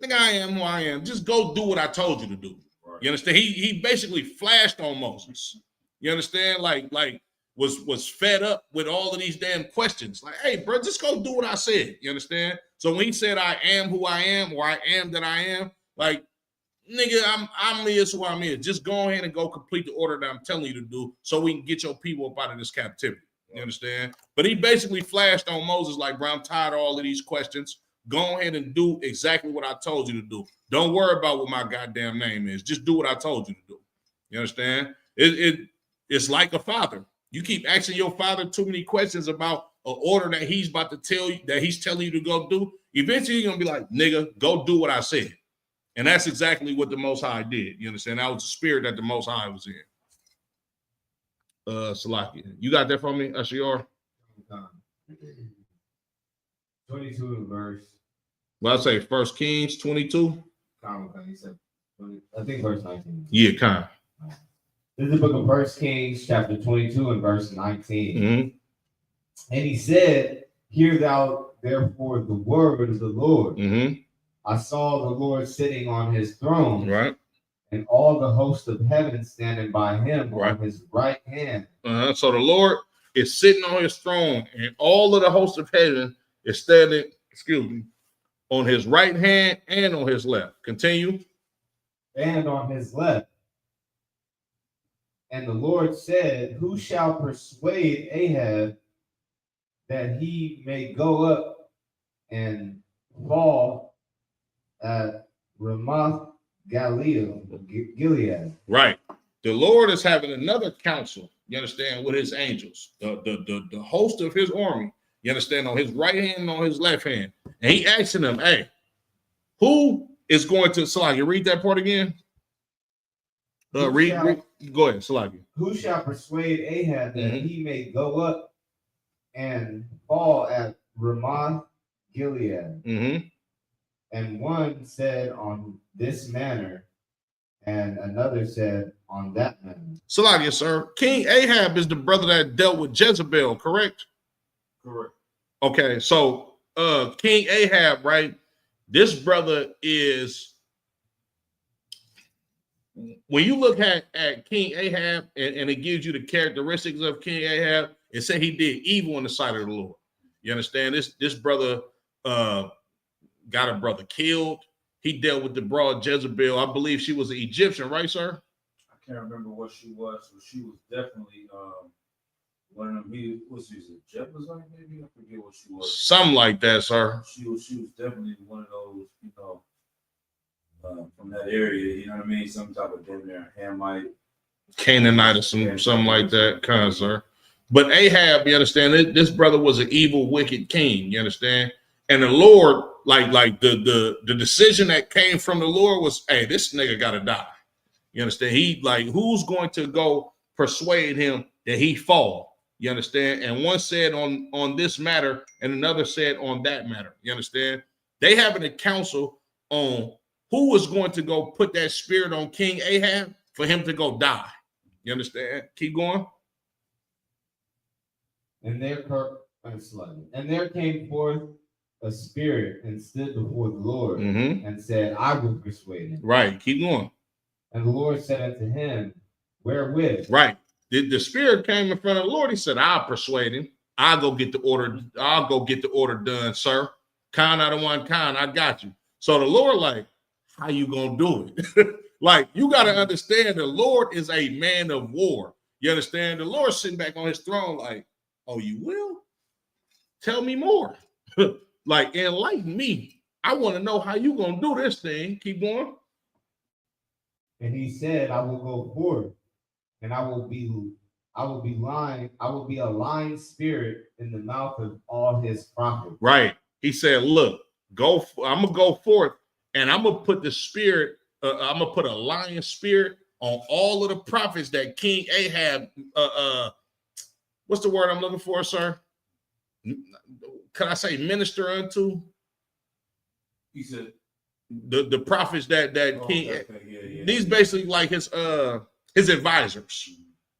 nigga, I am who I am. Just go do what I told you to do. Right. You understand? He basically flashed on Moses. You understand? Like was fed up with all of these damn questions. Like, hey, bro, just go do what I said. You understand? So when he said I am who I am, or I am that I am, like, nigga, I'm is who I'm is. Just go ahead and go complete the order that I'm telling you to do so we can get your people up out of this captivity. You understand? But he basically flashed on Moses like, bro, I'm tired of all of these questions. Go ahead and do exactly what I told you to do. Don't worry about what my goddamn name is. Just do what I told you to do. You understand? It's like a father. You keep asking your father too many questions about an order that he's about to tell you, that he's telling you to go do. Eventually, you're going to be like, nigga, go do what I said. And that's exactly what the Most High did. You understand? That was the spirit that the Most High was in. Salakia, you got that for me, Ashior? 22 verse. Well, I say 1 Kings 22. I think verse 19. Yeah, kind. This is the book of 1 Kings, chapter 22 and verse 19. Mm-hmm. And he said, hear thou therefore the word of the Lord. Mm-hmm. I saw the Lord sitting on his throne, right, and all the host of heaven standing by him right. on his right hand. So the Lord is sitting on his throne, and all of the host of heaven is standing, on his right hand and on his left. Continue. And on his left. And the Lord said, who shall persuade Ahab that he may go up and fall at Ramoth Gilead? Right. The Lord is having another council, you understand, with his angels, the host of his army, you understand, on his right hand and on his left hand. And he asking them, hey, who is going to, Salaki, read that part again? Go ahead, Salaki. Who shall persuade Ahab that he may go up and fall at Ramoth Gilead? And one said on this manner, and another said on that manner. Salaki, sir. King Ahab is the brother that dealt with Jezebel, correct? Correct. Okay, so King Ahab, right? This brother is, when you look at King Ahab and it gives you the characteristics of King Ahab, it said he did evil in the sight of the Lord. You understand? This brother got a brother killed. He dealt with the broad Jezebel. I believe she was an Egyptian, right, sir? I can't remember what she was, but she was definitely one of them. Was she a Jebusite? Maybe I forget what she was. Something like that, sir. She was definitely one of those, from that area. You know what I mean? Some type of damn near Hamite, Canaanite, or something like that, kind of, sir. But Ahab, you understand, this brother was an evil, wicked king. You understand? And the Lord, like the decision that came from the Lord was, hey, this nigga gotta die. You understand? He who's going to go persuade him that he fall? You understand? And one said on this matter, and another said on that matter. You understand? They having a council on who was going to go put that spirit on King Ahab for him to go die. You understand? Keep going. And there came forth a spirit and stood before the Lord and said, I will persuade him. Right. Keep going. And the Lord said unto him, wherewith? Right. The spirit came in front of the Lord. He said, I'll persuade him. I'll go get the order done, sir. Khan out of one Khan, I got you. So the Lord, how you gonna do it? You got to understand the Lord is a man of war. You understand? The Lord sitting back on his throne oh, you will? Tell me more. Enlighten me. I want to know how you gonna do this thing. Keep going. And he said, I will go forth, and I will be a lying spirit in the mouth of all his prophets. Right. He said, look, I'm gonna go forth, and I'm gonna put the spirit, I'm gonna put a lying spirit on all of the prophets that King Ahab, what's the word I'm looking for, sir? Can I say minister unto? He said the prophets that King, these basically like his advisors.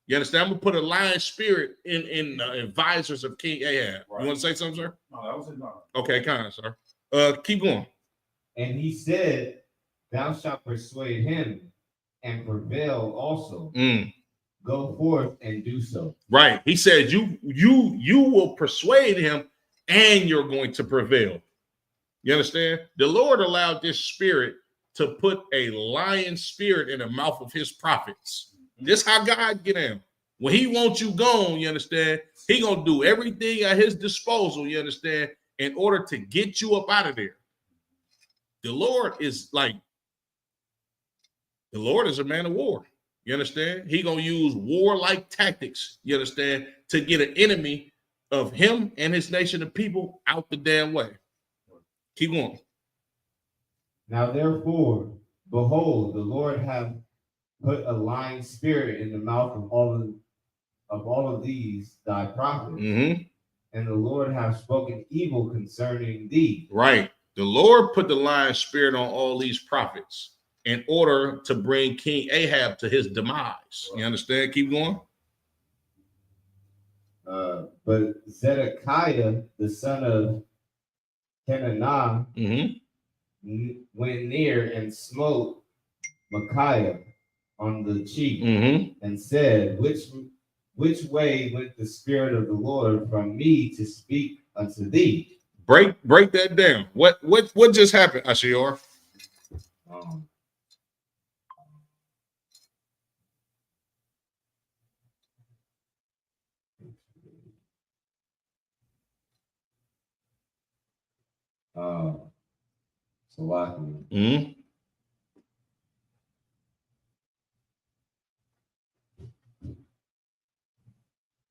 You understand? I'm gonna put a lying spirit in the advisors of King Ahab. Right. You want to say something, sir? No, that was it. No. Okay, kind of, sir. Keep going. And he said, thou shalt persuade him and prevail also. Go forth and do so. Right. He said, you will persuade him and you're going to prevail. You understand? The Lord allowed this spirit to put a lying spirit in the mouth of his prophets. This how God get him. When he wants you gone, you understand? He gonna do everything at his disposal, you understand, in order to get you up out of there. The Lord is a man of war. You understand? He gonna use warlike tactics, you understand, to get an enemy of him and his nation of people out the damn way. Keep going. Now therefore, behold, the Lord hath put a lying spirit in the mouth of all of these thy prophets, and the Lord hath spoken evil concerning thee. Right. The Lord put the lying spirit on all these prophets in order to bring King Ahab to his demise. You understand? Keep going. But Zedekiah, the son of Kenanah, went near and smote Micaiah on the cheek and said, which way went the spirit of the Lord from me to speak unto thee? Break that down. What just happened, Ashior? Salaki. Mm-hmm.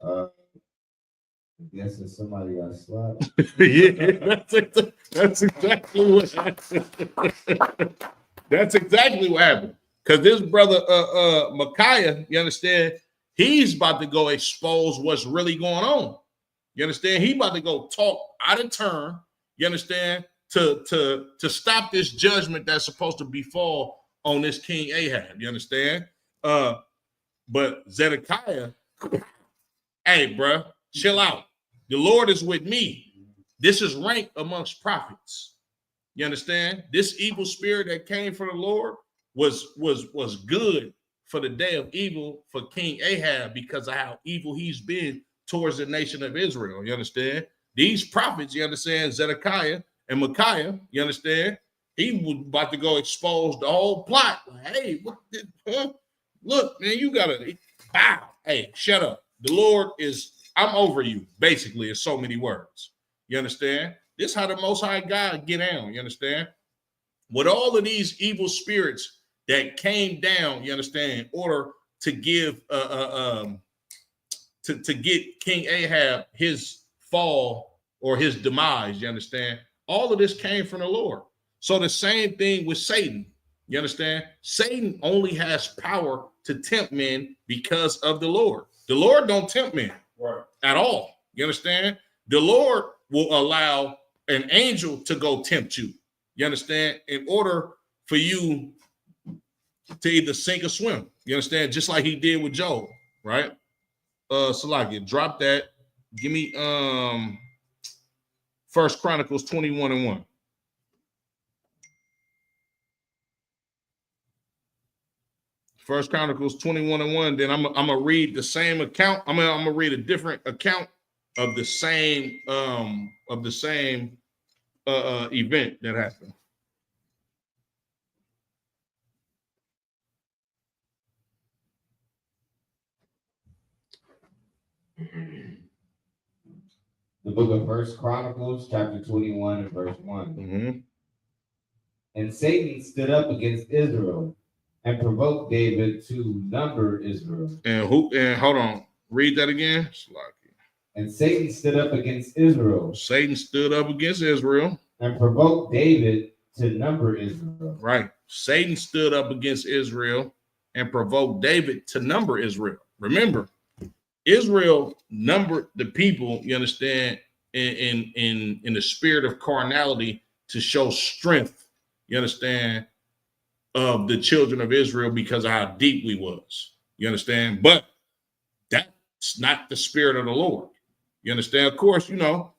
I guess if somebody got slapped. Yeah, that's exactly what happened. That's exactly what happened. Because this brother Micaiah, you understand, he's about to go expose what's really going on. You understand? He about to go talk out of turn, you understand, to stop this judgment that's supposed to befall on this King Ahab. You understand? But Zedekiah, hey, bro, chill out. The Lord is with me. This is rank amongst prophets. You understand? This evil spirit that came from the Lord was good for the day of evil for King Ahab because of how evil he's been towards the nation of Israel. You understand? These prophets, you understand, Zedekiah and Micaiah, you understand? He was about to go expose the whole plot. Like, hey, what look, man, you gotta bow. Hey, shut up. The Lord is, I'm over you, basically, in so many words. You understand? This is how the Most High God get down, you understand? With all of these evil spirits that came down, you understand, in order to give to get King Ahab his fall or his demise, you understand? All of this came from the Lord. So the same thing with Satan, you understand? Satan only has power to tempt men because of the Lord. The Lord don't tempt men at all. You understand? The Lord will allow an angel to go tempt you. You understand? In order for you to either sink or swim. You understand? Just like he did with Job, right? Salaki, drop that. Give me 1 Chronicles 21:1. 1 Chronicles 21:1. Then I'm gonna read the same account. I'm gonna read a different account of the same event that happened. The book of 1 Chronicles, chapter 21, and verse 1. Mm-hmm. And Satan stood up against Israel and provoked David to number Israel. And hold on, read that again. And Satan stood up against Israel. Satan stood up against Israel. And provoked David to number Israel. Right. Satan stood up against Israel and provoked David to number Israel. Remember, Israel numbered the people, you understand, in the spirit of carnality to show strength, you understand, of the children of Israel because of how deep we was. You understand? But that's not the spirit of the Lord. You understand? Of course, you know,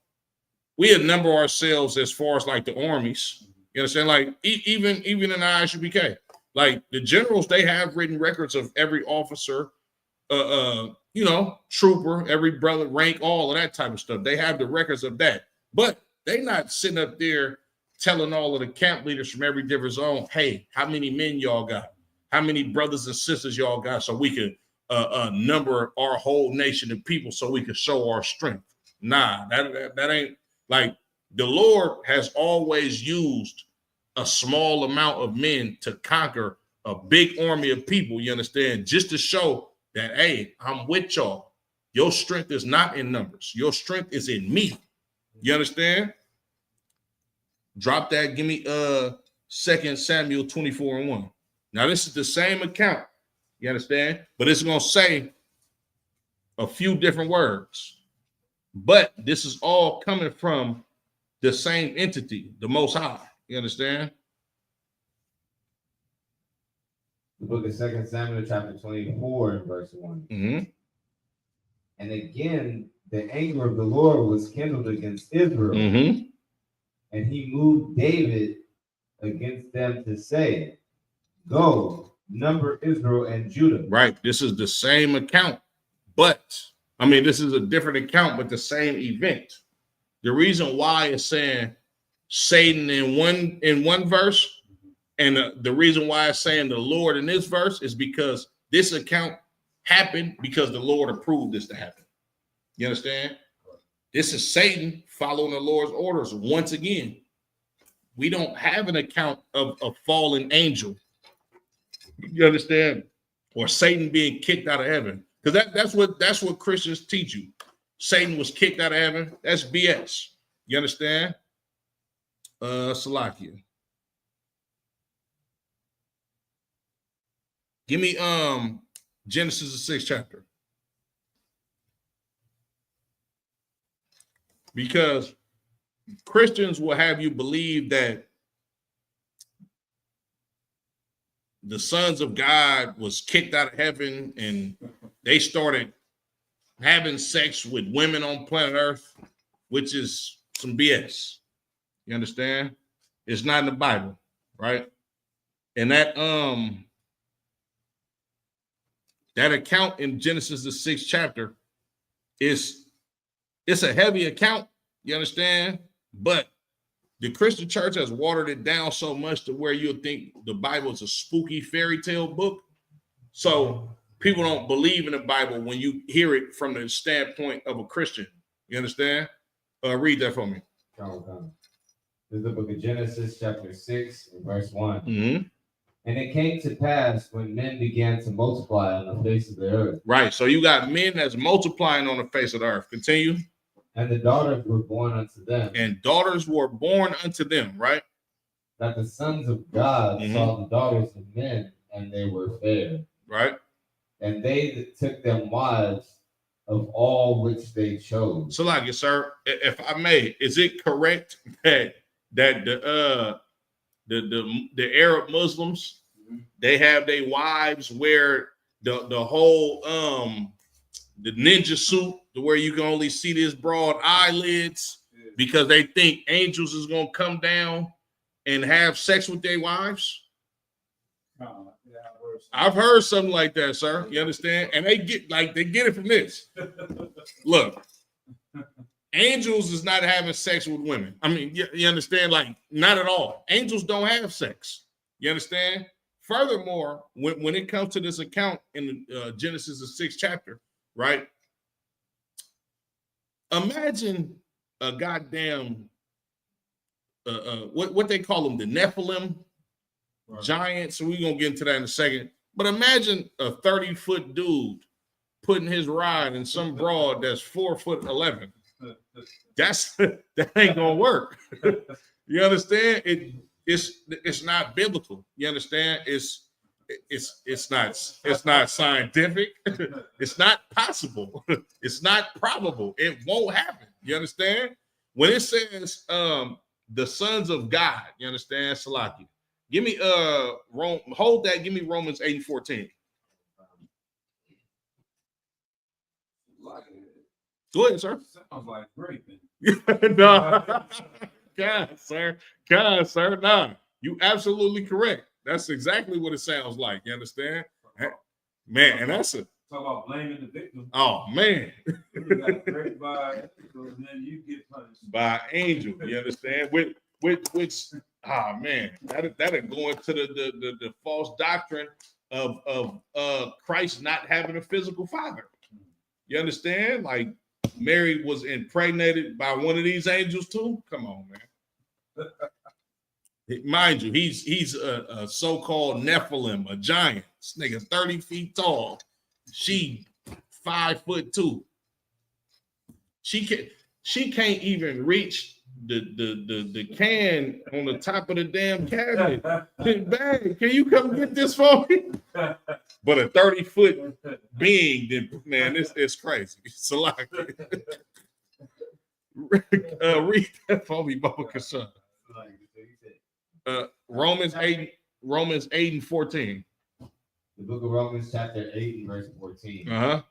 we had number ourselves as far as like the armies. You understand? Like even in the ISUPK, like the generals, they have written records of every officer, you know, trooper, every brother, rank, all of that type of stuff. They have the records of that, but they not sitting up there telling all of the camp leaders from every different zone, hey, how many men y'all got? How many brothers and sisters y'all got so we can number our whole nation of people so we can show our strength? Nah, that ain't, like, the Lord has always used a small amount of men to conquer a big army of people, you understand, just to show that, hey, I'm with y'all. Your strength is not in numbers. Your strength is in me. You understand? Drop that. Give me 2 Samuel 24:1. Now, this is the same account. You understand? But it's going to say a few different words. But this is all coming from the same entity, the Most High. You understand? The book of 2 Samuel, chapter 24, and verse 1. Mm-hmm. And again, the anger of the Lord was kindled against Israel. Mm-hmm. And he moved David against them to say, go, number Israel and Judah. Right. This is the same account, but I mean, this is a different account, but the same event. The reason why it's saying Satan in one verse, and the reason why it's saying the Lord in this verse is because this account happened because the Lord approved this to happen. You understand? This is Satan following the Lord's orders once again. we don't have an account of a fallen angel. You understand? Or Satan being kicked out of heaven. Because that's what Christians teach you. Satan was kicked out of heaven. That's BS. You understand? Salakia. Give me Genesis the 6th chapter. Because Christians will have you believe that the sons of God was kicked out of heaven and they started having sex with women on planet Earth, which is some BS. You understand? It's not in the Bible, right? And that account in Genesis the 6th chapter it's a heavy account, you understand? But the Christian church has watered it down so much to where you'll think the Bible is a spooky fairy tale book. So people don't believe in the Bible when you hear it from the standpoint of a Christian. You understand? Read that for me. This is the book of Genesis, chapter 6, verse 1. Mm-hmm. And it came to pass when men began to multiply on the face of the earth. Right. So you got men that's multiplying on the face of the earth. Continue. And the daughters were born unto them. And daughters were born unto them, right? That the sons of God saw the daughters of men, and they were fair. Right. And they took them wives of all which they chose. So, like, sir, if I may, is it correct that the Arab Muslims, they have their wives wear the whole the ninja suit to where you can only see this broad eyelids because they think angels is gonna come down and have sex with their wives? I've heard something like that, sir. You understand? And they get it from this. Look, angels is not having sex with women. I mean, you understand? Like, not at all. Angels don't have sex. You understand? Furthermore, when it comes to this account in Genesis the 6th chapter, right? Imagine a goddamn what they call them, the Nephilim. Right. Giants, so we're gonna get into that in a second. But imagine a 30-foot dude putting his ride in some broad that's 4'11". That ain't gonna work. You understand? It's not biblical. You understand? It's not scientific. It's not possible. It's not probable. It won't happen. You understand? When it says the sons of God, you understand, Salaki. Give me hold that. Give me Romans 8:14. Go ahead, sir. Sounds like raping. No, God, sir. No, you absolutely correct. That's exactly what it sounds like. You understand, man? And that's a talk about blaming the victim. Oh man, you got raped by angel, and then you get punished by angel. You understand? Which man, that'll go into the false doctrine of Christ not having a physical father. You understand? Like Mary was impregnated by one of these angels too. Come on, man. Mind you, he's a so-called Nephilim, a giant. This nigga 30 feet tall. She 5'2". She can't even reach the can on the top of the damn cabinet. Bang, can you come get this for me? But a 30-foot being, man, it's crazy. It's a lot. Read that for me, Baba Kashan. Romans 8:14. The book of Romans, chapter 8 and verse 14. Uh-huh.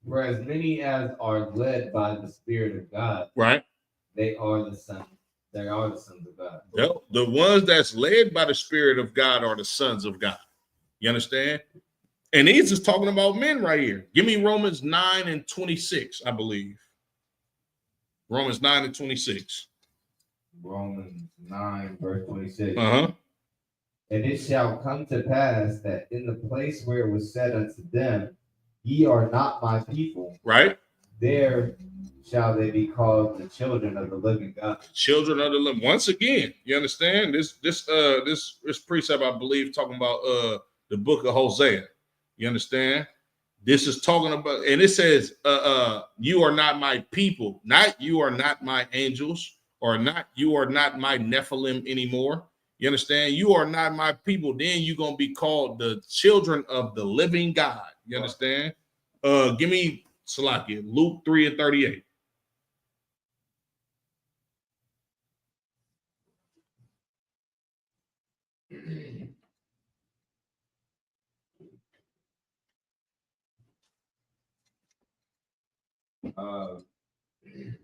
For as many as are led by the Spirit of God, right? They are the sons of God. Yep. The ones that's led by the Spirit of God are the sons of God. You understand? And he's just talking about men right here. Give me Romans 9:26, I believe. Romans 9:26. Romans 9, verse 26. Uh-huh. And it shall come to pass that in the place where it was said unto them, ye are not my people. Right. there shall they be called the children of the living God. Children of the living. Once again, you understand this precept, I believe, talking about the book of Hosea. You understand? This is talking about, and it says, you are not my people, not you are not my angels, or not you are not my Nephilim anymore. You understand? You are not my people. Then you're gonna be called the children of the living God. You understand? Give me Salakia, Luke 3:38.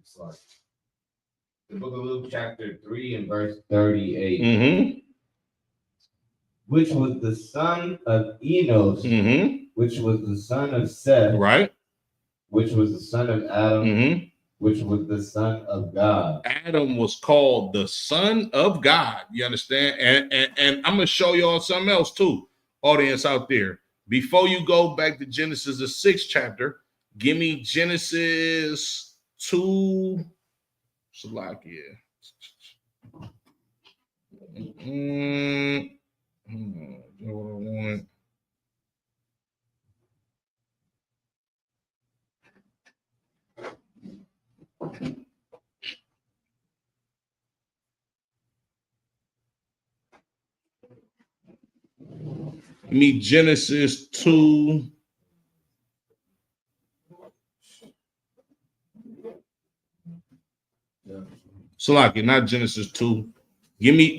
Sorry. The book of Luke, chapter 3 and verse 38. Mm-hmm. Which was the son of Enos, Mm-hmm. which was the son of Seth, Right. Which was the son of Adam, Mm-hmm. which was the son of God. Adam was called the son of God. You understand? And I'm gonna show y'all something else too, audience out there. Before you go back to Genesis, the 6th chapter, give me Genesis 2. Salakia. Me Genesis 2. Salaki, not Genesis 2. Give me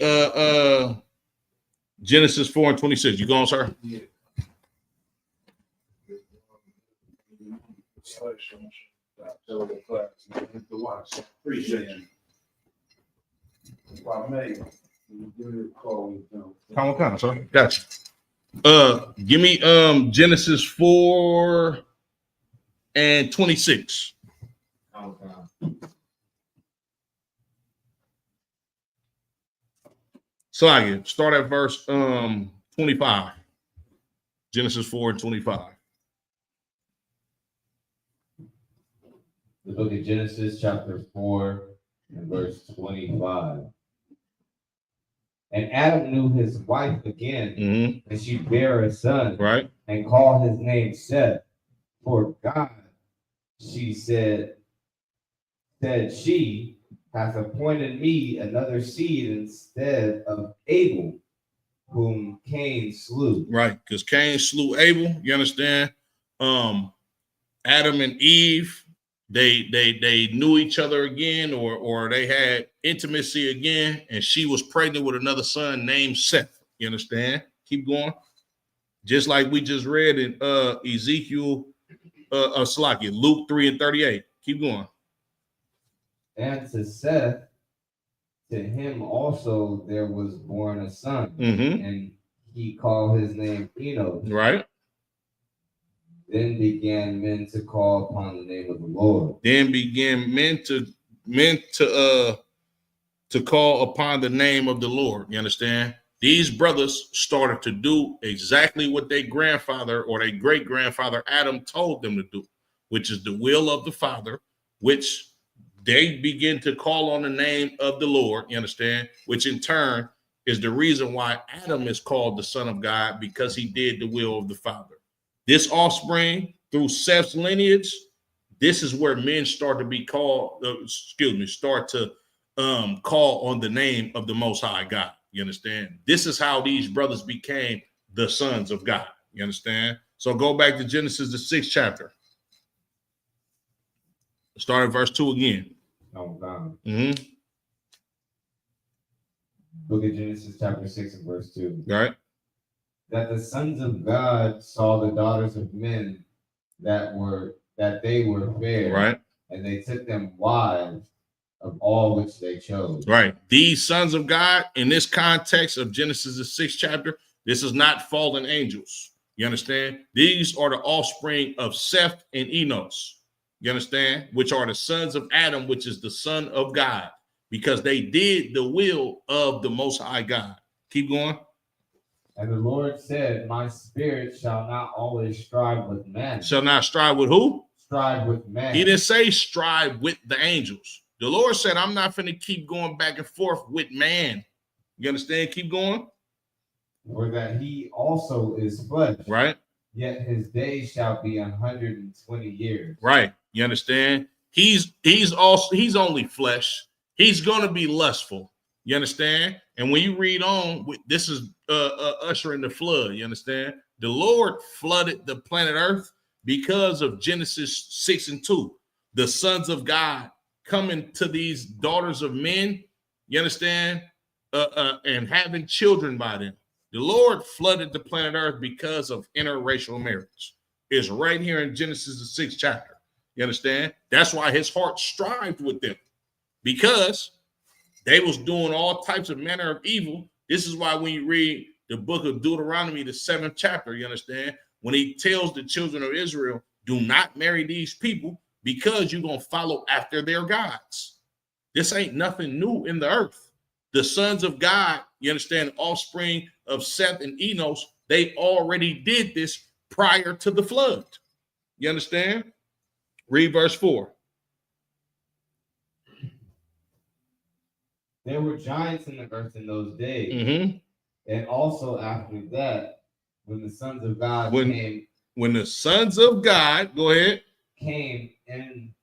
Genesis 4 and 26. You going, sir? Yeah. Appreciate you. If I may, give me a call. Come on, sir. Gotcha. Give me Genesis 4 and 26. So I start at verse 25. Genesis 4 and 25. The book of Genesis, chapter 4 and verse 25. And Adam knew his wife again, and she bare a son, right, and called his name Seth. For God, she said she hath appointed me another seed instead of Abel, whom Cain slew. Right, because Cain slew Abel. You understand? Adam and Eve, they knew each other again, or they had intimacy again, and she was pregnant with another son named Seth. You understand? Keep going. Just like we just read in Ezekiel, Luke 3 and 38. Keep going. And to Seth, to him also there was born a son, and he called his name Enos. Right. Then began men to call upon the name of the Lord. Then began men to call upon the name of the Lord. You understand? These brothers started to do exactly what their grandfather or their great grandfather Adam told them to do, which is the will of the Father, which they begin to call on the name of the Lord. You understand? Which in turn is the reason why Adam is called the Son of God, because he did the will of the Father. This offspring through Seth's lineage, this is where men start to be called, start to call on the name of the Most High God. You understand? This is how these brothers became the sons of God. You understand? So go back to Genesis, the 6th chapter. Start at verse 2 again. Oh, God. Mm-hmm. Book of Genesis, chapter 6 and verse 2. Right. That the sons of God saw the daughters of men that they were fair, right, and they took them wives of all which they chose. Right. These sons of God, in this context of Genesis, the 6th chapter, this is not fallen angels. You understand? These are the offspring of Seth and Enos. You understand? Which are the sons of Adam, which is the son of God, because they did the will of the Most High God. Keep going. And the Lord said, my spirit shall not always strive with men. Shall not strive with who? strive with man. He didn't say strive with the angels. The Lord said, I'm not finna keep going back and forth with man. You understand? Keep going. Or that he also is flesh. Right. Yet his days shall be 120 years. Right. You understand? He's only flesh. He's gonna be lustful. You understand? And when you read on, this is ushering the flood. You understand? The Lord flooded the planet Earth because of Genesis 6:2. The sons of God coming to these daughters of men. You understand? And having children by them. The Lord flooded the planet Earth because of interracial marriage. It's right here in Genesis, the 6th chapter. You understand? That's why his heart strived with them, because they was doing all types of manner of evil. This is why when you read the book of Deuteronomy, the 7th chapter, you understand? When he tells the children of Israel, do not marry these people because you're going to follow after their gods. This ain't nothing new in the earth. The sons of God, you understand, offspring of Seth and Enos, they already did this prior to the flood. You understand? Read verse 4. There were giants in the earth in those days. Mm-hmm. And also after that, when the sons of God came. When the sons of God, go ahead. Came in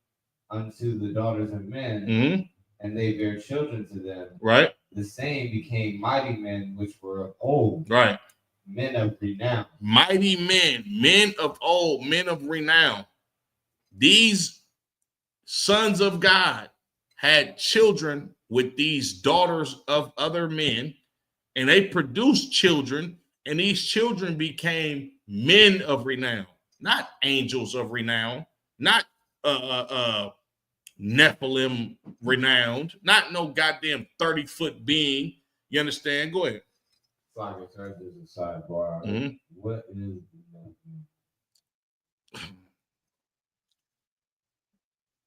unto the daughters of men, mm-hmm. and they bare children to them. Right. The same became mighty men, which were of old. Right. Men of renown. Mighty men, men of old, men of renown. These sons of God had children with these daughters of other men, and they produced children, and these children became men of renown, not angels of renown, not Nephilim renowned, not no goddamn 30-foot being. You understand? Go ahead. Sorry, this is a sidebar. Mm-hmm. What is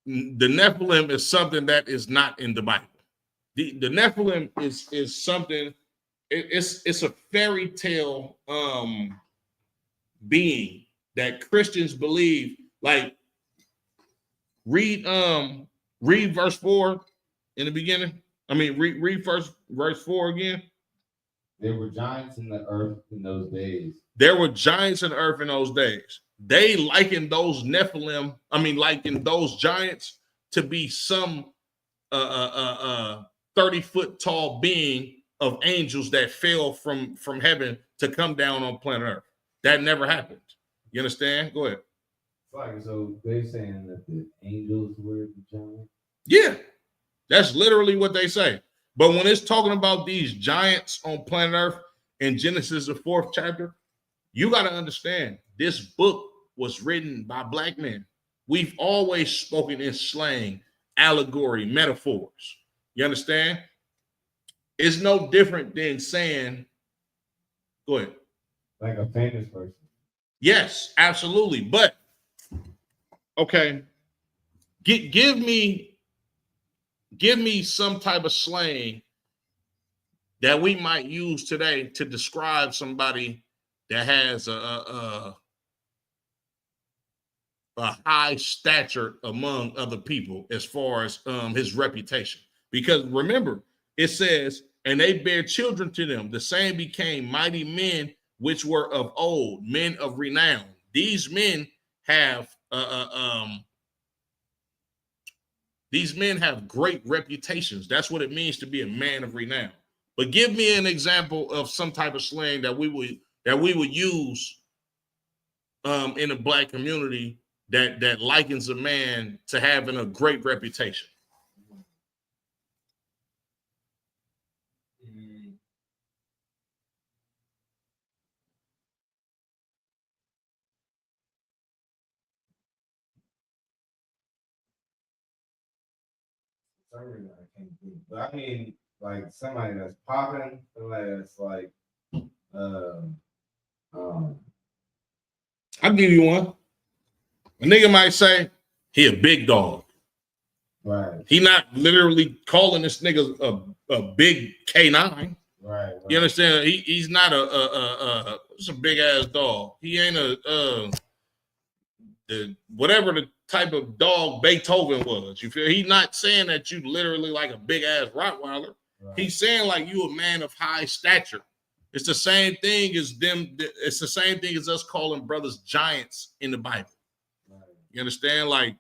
the Nephilim is something that is not in the Bible. The Nephilim is something, it's a fairy tale being that Christians believe. Like, read verse 4 in the beginning. I mean, read first verse 4 again. There were giants in the earth in those days. There were giants in the earth in those days. They likened those Nephilim, likened those giants to be some 30-foot tall being of angels that fell from heaven to come down on planet Earth. That never happened. You understand? Go ahead. So they're saying that the angels were the giants? Yeah, that's literally what they say. But when it's talking about these giants on planet Earth in Genesis, the 4th chapter, you got to understand this book was written by black men. We've always spoken in slang, allegory, metaphors. You understand? It's no different than saying, go ahead. Like a famous person. Yes, absolutely. But, okay, give me some type of slang that we might use today to describe somebody that has a high stature among other people as far as his reputation. Because remember, it says, and they bear children to them. The same became mighty men, which were of old, men of renown. These men have great reputations. That's what it means to be a man of renown. But give me an example of some type of slang that we would use in a black community that likens a man to having a great reputation. I can't think. But I mean, like somebody that's popping, somebody that's like, I'll give you one. A nigga might say he a big dog. Right. He not literally calling this nigga a big K9. Right. You understand? He's not it's a big ass dog. He ain't whatever the type of dog Beethoven was. You feel? He's not saying that you literally like a big ass Rottweiler. Right. He's saying like you a man of high stature. It's the same thing as them. It's the same thing as us calling brothers giants in the Bible. Right. You understand? Like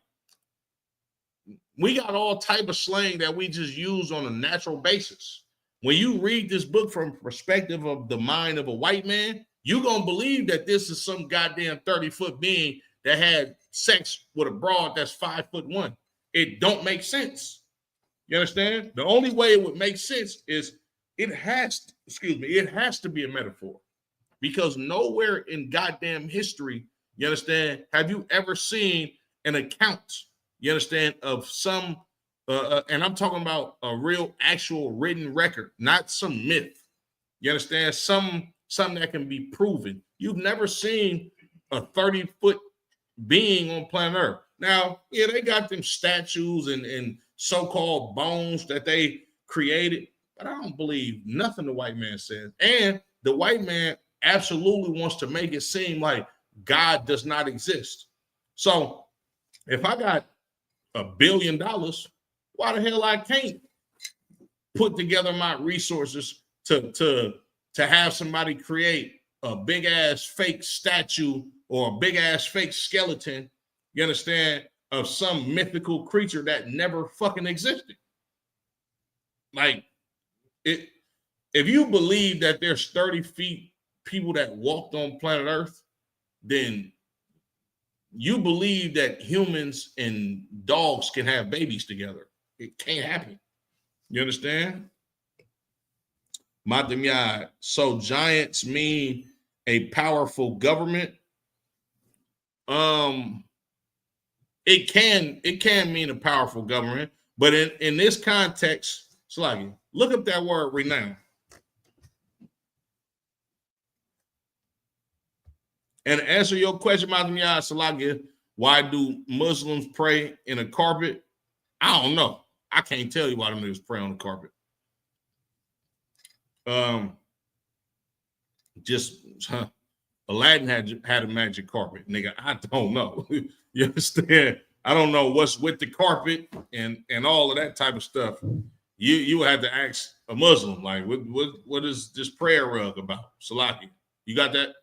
we got all type of slang that we just use on a natural basis. When you read this book from perspective of the mind of a white man, you're going to believe that this is some goddamn 30-foot being that had sex with a broad that's 5'1". It don't make sense. You understand? The only way it would make sense is it has to be a metaphor, because nowhere in goddamn history, you understand, have you ever seen an account, you understand, of some and I'm talking about a real actual written record, not some myth. You understand? Something that can be proven. You've never seen a 30-foot being on planet Earth. Now, yeah, they got them statues and so-called bones that they created, but I don't believe nothing the white man says. And the white man absolutely wants to make it seem like God does not exist. So if I got $1 billion, why the hell I can't put together my resources to have somebody create a big ass fake statue or a big ass fake skeleton, you understand, of some mythical creature that never fucking existed? Like it, if you believe that there's 30 feet people that walked on planet Earth, then you believe that humans and dogs can have babies together. It can't happen. You understand? Matamyad. So giants mean a powerful government. It can mean a powerful government, but in this context, Slaggy, look up that word renown. And to answer your question, Matamyad Salagi, why do Muslims pray in a carpet? I don't know. I can't tell you why them niggas pray on the carpet. Aladdin had a magic carpet, nigga. I don't know. You understand? I don't know what's with the carpet and all of that type of stuff. You had to ask a Muslim, like, what is this prayer rug about? Salaki, you got that?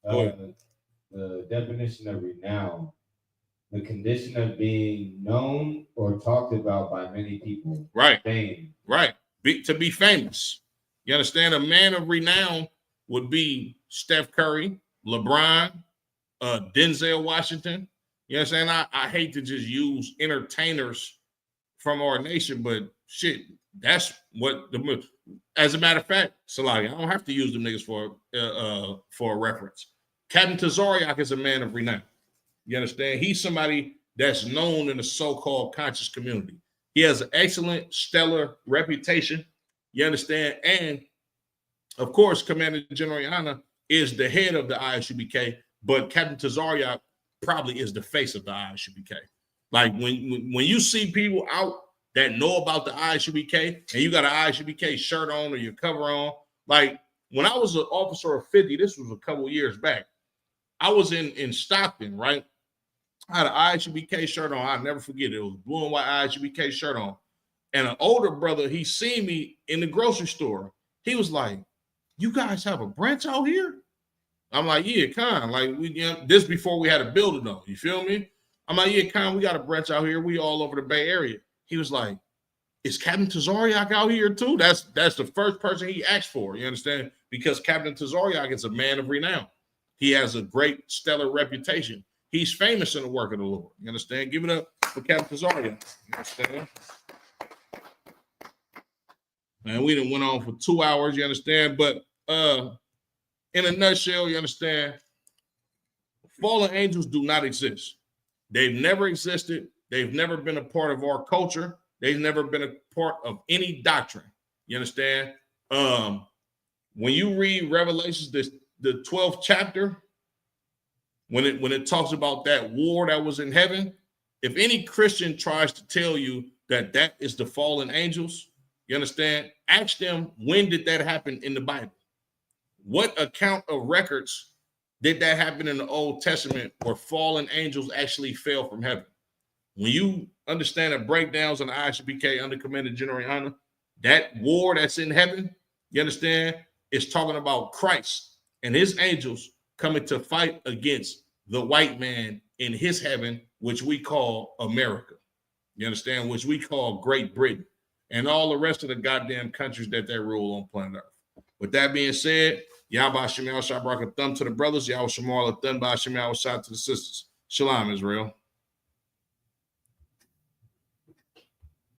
The definition of renown: the condition of being known or talked about by many people. Right. Fame. Right. To be famous. You understand? A man of renown would be Steph Curry, LeBron, Denzel Washington. You understand? I hate to just use entertainers from our nation, but shit, that's what as a matter of fact, Salagi, I don't have to use them niggas for a reference. Captain Tazariak is a man of renown. You understand? He's somebody that's known in the so-called conscious community. He has an excellent, stellar reputation. You understand? And of course, Commander General Yana is the head of the ISUBK, but Captain Tazariak probably is the face of the ISUBK. Like when you see people out that know about the ISUBK and you got an ISUBK shirt on or your cover on, like when I was an officer of 50, this was a couple of years back. I was in Stockton, right? I had an ISUBK shirt on. I'll never forget it. It was blue and white ISUBK shirt on. And an older brother, he seen me in the grocery store. He was like, "You guys have a branch out here?" I'm like, "Yeah, kind. Like this before we had a building though. You feel me?" I'm like, "Yeah, kind. We got a branch out here. We all over the Bay Area." He was like, "Is Captain Tazariak out here too?" That's the first person he asked for. You understand? Because Captain Tazariak is a man of renown. He has a great stellar reputation. He's famous in the work of the Lord. You understand? Give it up for Captain Tazariak. You understand? And we done went on for 2 hours, you understand? But in a nutshell, you understand, fallen angels do not exist. They've never existed. They've never been a part of our culture. They've never been a part of any doctrine. You understand? When you read Revelations, the 12th chapter, when it talks about that war that was in heaven, if any Christian tries to tell you that that is the fallen angels, you understand? Ask them, when did that happen in the Bible? What account of records did that happen in the Old Testament where fallen angels actually fell from heaven? When you understand the breakdowns on the ISBK under Commander General Honor, that war that's in heaven, you understand, is talking about Christ and his angels coming to fight against the white man in his heaven, which we call America. You understand? Which we call Great Britain and all the rest of the goddamn countries that they rule on planet Earth. With that being said, Yahba Shemal Shabrak a thumb to the brothers, Yahweh Shemal a thumb by Shemal Shah to the sisters. Shalom, Israel.